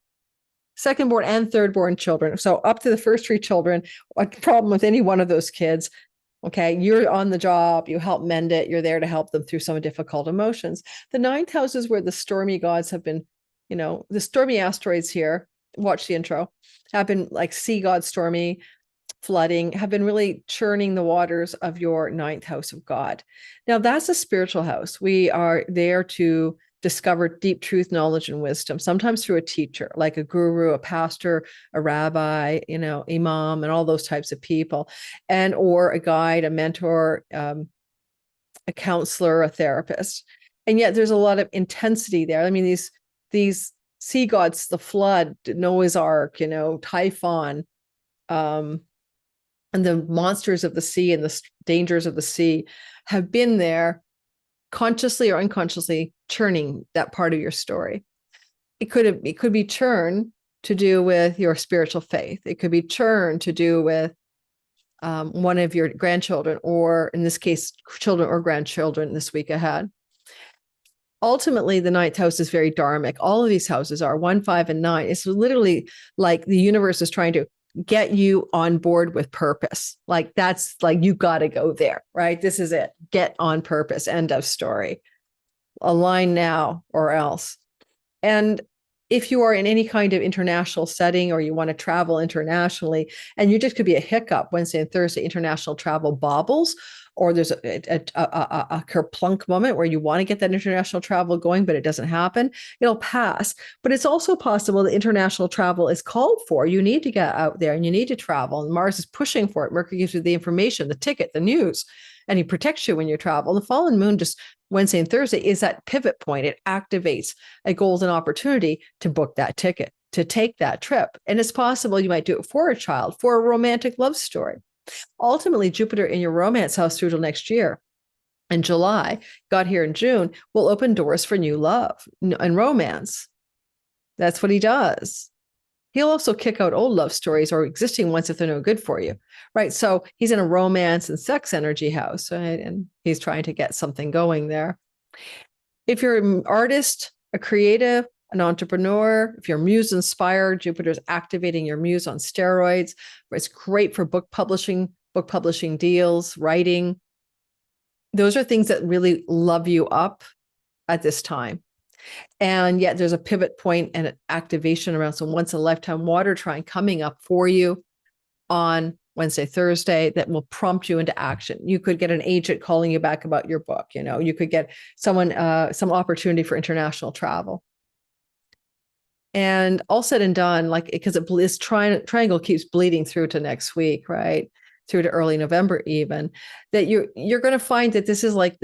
secondborn, and thirdborn children. So up to the first three children, a problem with any one of those kids. Okay, you're on the job, you help mend it, you're there to help them through some difficult emotions. The ninth house is where the stormy gods have been, the stormy asteroids here, watch the intro, have been like sea god stormy, flooding, have been really churning the waters of your ninth house of God. Now, that's a spiritual house. We are there to discover deep truth, knowledge, and wisdom, sometimes through a teacher, like a guru, a pastor, a rabbi, imam, and all those types of people, and or a guide, a mentor, a counselor, a therapist. And yet there's a lot of intensity there. I mean, these sea gods, the flood, Noah's Ark, Typhon, and the monsters of the sea and the dangers of the sea have been there consciously or unconsciously churning that part of your story. It could be churn to do with your spiritual faith. It could be churn to do with one of your grandchildren, or in this case, children or grandchildren this week ahead. Ultimately, the ninth house is very dharmic. All of these houses are 1, 5, and 9. It's literally like the universe is trying to get you on board with purpose. Like that's like, you got to go there, right? This is it. Get on purpose. End of story. Align now or else. And if you are in any kind of international setting, or you want to travel internationally, and you just could be a hiccup Wednesday and Thursday, international travel bobbles, or there's a kerplunk moment where you want to get that international travel going, but it doesn't happen, it'll pass. But it's also possible that international travel is called for. You need to get out there and you need to travel. And Mars is pushing for it. Mercury gives you the information, the ticket, the news, and he protects you when you travel. The fallen moon just Wednesday and Thursday is that pivot point. It activates a golden opportunity to book that ticket, to take that trip. And it's possible you might do it for a child, for a romantic love story. Ultimately, Jupiter in your romance house through till next year, in July, got here in June, will open doors for new love and romance. That's what he does. He'll also kick out old love stories or existing ones if they're no good for you, right? So he's in a romance and sex energy house, right? And he's trying to get something going there. If you're an artist, a creative, an entrepreneur, if you're muse inspired, Jupiter's activating your muse on steroids. It's great for book publishing deals, writing. Those are things that really love you up at this time. And yet there's a pivot point and an activation around some once in a lifetime water trine coming up for you on Wednesday, Thursday, that will prompt you into action. You could get an agent calling you back about your book. You could get someone, some opportunity for international travel. And all said and done, like, because this triangle keeps bleeding through to next week, right? Through to early November, even, that you're going to find that this is like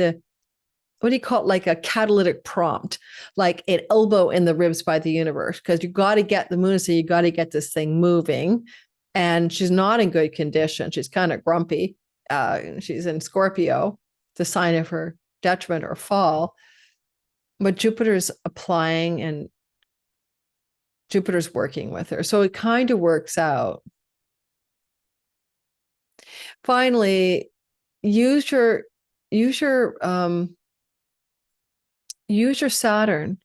what do you call it? Like a catalytic prompt, like an elbow in the ribs by the universe, because you got to get the moon, so you got to get this thing moving. And she's not in good condition. She's kind of grumpy. She's in Scorpio, the sign of her detriment or fall. But Jupiter's applying and Jupiter's working with her. So it kind of works out. Finally, use your Saturn.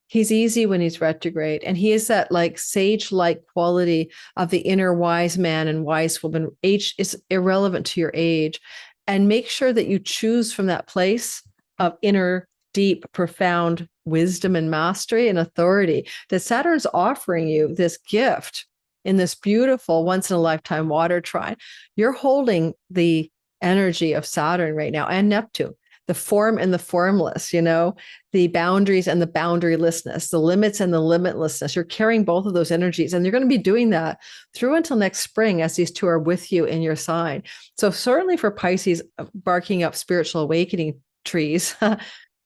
He's easy when he's retrograde, and he is that like sage-like quality of the inner wise man and wise woman. Age is irrelevant to your age, and make sure that you choose from that place of inner, deep, profound wisdom and mastery and authority, that Saturn's offering you this gift in this beautiful once-in-a-lifetime water trine. You're holding the energy of Saturn right now, and Neptune, the form and the formless, the boundaries and the boundarylessness, the limits and the limitlessness. You're carrying both of those energies, and you're going to be doing that through until next spring as these two are with you in your sign. So certainly for Pisces, barking up spiritual awakening trees,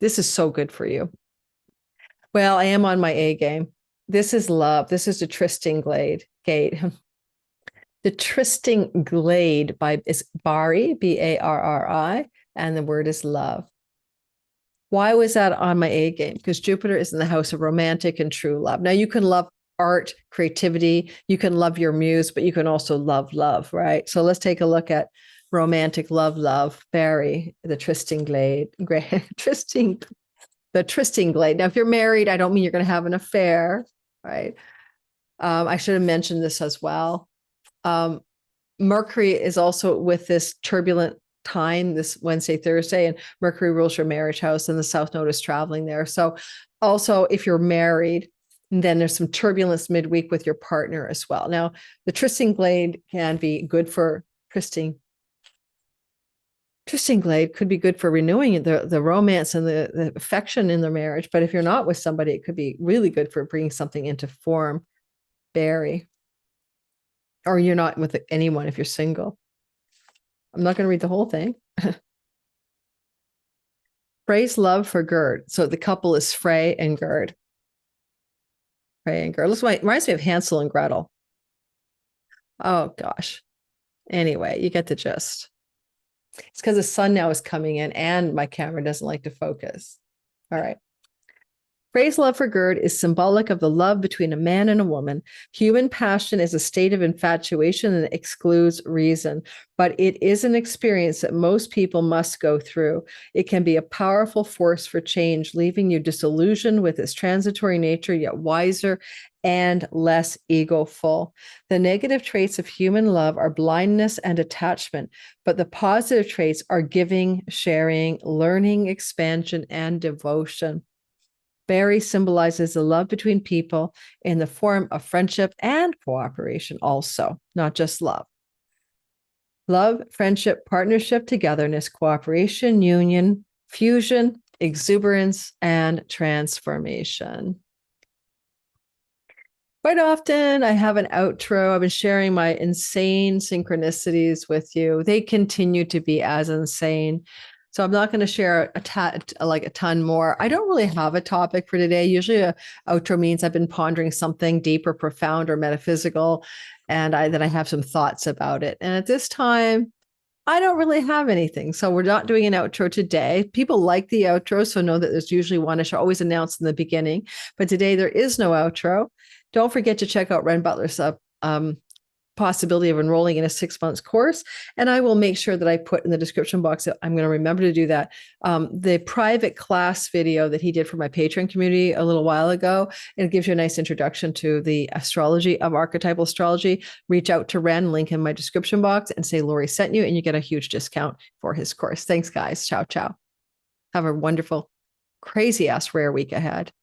this is so good for you. Well, I am on my A game. This is love. This is the Trysting Gate. The Trysting Glade is Barri, Barri, and the word is love. Why was that on my A game? Because Jupiter is in the house of romantic and true love. Now, you can love art, creativity, you can love your muse, but you can also love, right? So let's take a look at romantic love, Barri, the Trysting Glade, the Trysting Glade. Now, if you're married, I don't mean you're going to have an affair, right? I should have mentioned this as well. Mercury is also with this turbulent time this Wednesday, Thursday, and Mercury rules your marriage house, and the South Node is traveling there. So also, if you're married, then there's some turbulence midweek with your partner as well. Now, the Trysting Glade can be good for Trysting Glade could be good for renewing the romance and the affection in the marriage. But if you're not with somebody, it could be really good for bringing something into form, Barry. Or you're not with anyone if you're single. I'm not going to read the whole thing. Frey's love for Gerd. So the couple is Frey and Gerd. Frey and Gerd. This reminds me of Hansel and Gretel. Oh gosh. Anyway, you get the gist. It's because the sun now is coming in and my camera doesn't like to focus. All right. Frey's love for Gerd is symbolic of the love between a man and a woman. Human passion is a state of infatuation that excludes reason, but it is an experience that most people must go through. It can be a powerful force for change, leaving you disillusioned with its transitory nature, yet wiser and less egoful. The negative traits of human love are blindness and attachment, but the positive traits are giving, sharing, learning, expansion, and devotion. Berry symbolizes the love between people in the form of friendship and cooperation also, not just love. Love, friendship, partnership, togetherness, cooperation, union, fusion, exuberance, and transformation. Quite often, I have an outro. I've been sharing my insane synchronicities with you. They continue to be as insane. So I'm not going to share a ton more. I don't really have a topic for today. Usually a outro means I've been pondering something deep or profound or metaphysical, and then I have some thoughts about it. And at this time, I don't really have anything. So we're not doing an outro today. People like the outro, so know that there's usually one I should always announce in the beginning. But today there is no outro. Don't forget to check out Ren Butler's possibility of enrolling in a 6 months course. And I will make sure that I put in the description box that I'm going to remember to do that. The private class video that he did for my Patreon community a little while ago, it gives you a nice introduction to the astrology of archetypal astrology. Reach out to Ren, link in my description box, and say Lori sent you, and you get a huge discount for his course. Thanks, guys. Ciao, ciao. Have a wonderful, crazy ass rare week ahead.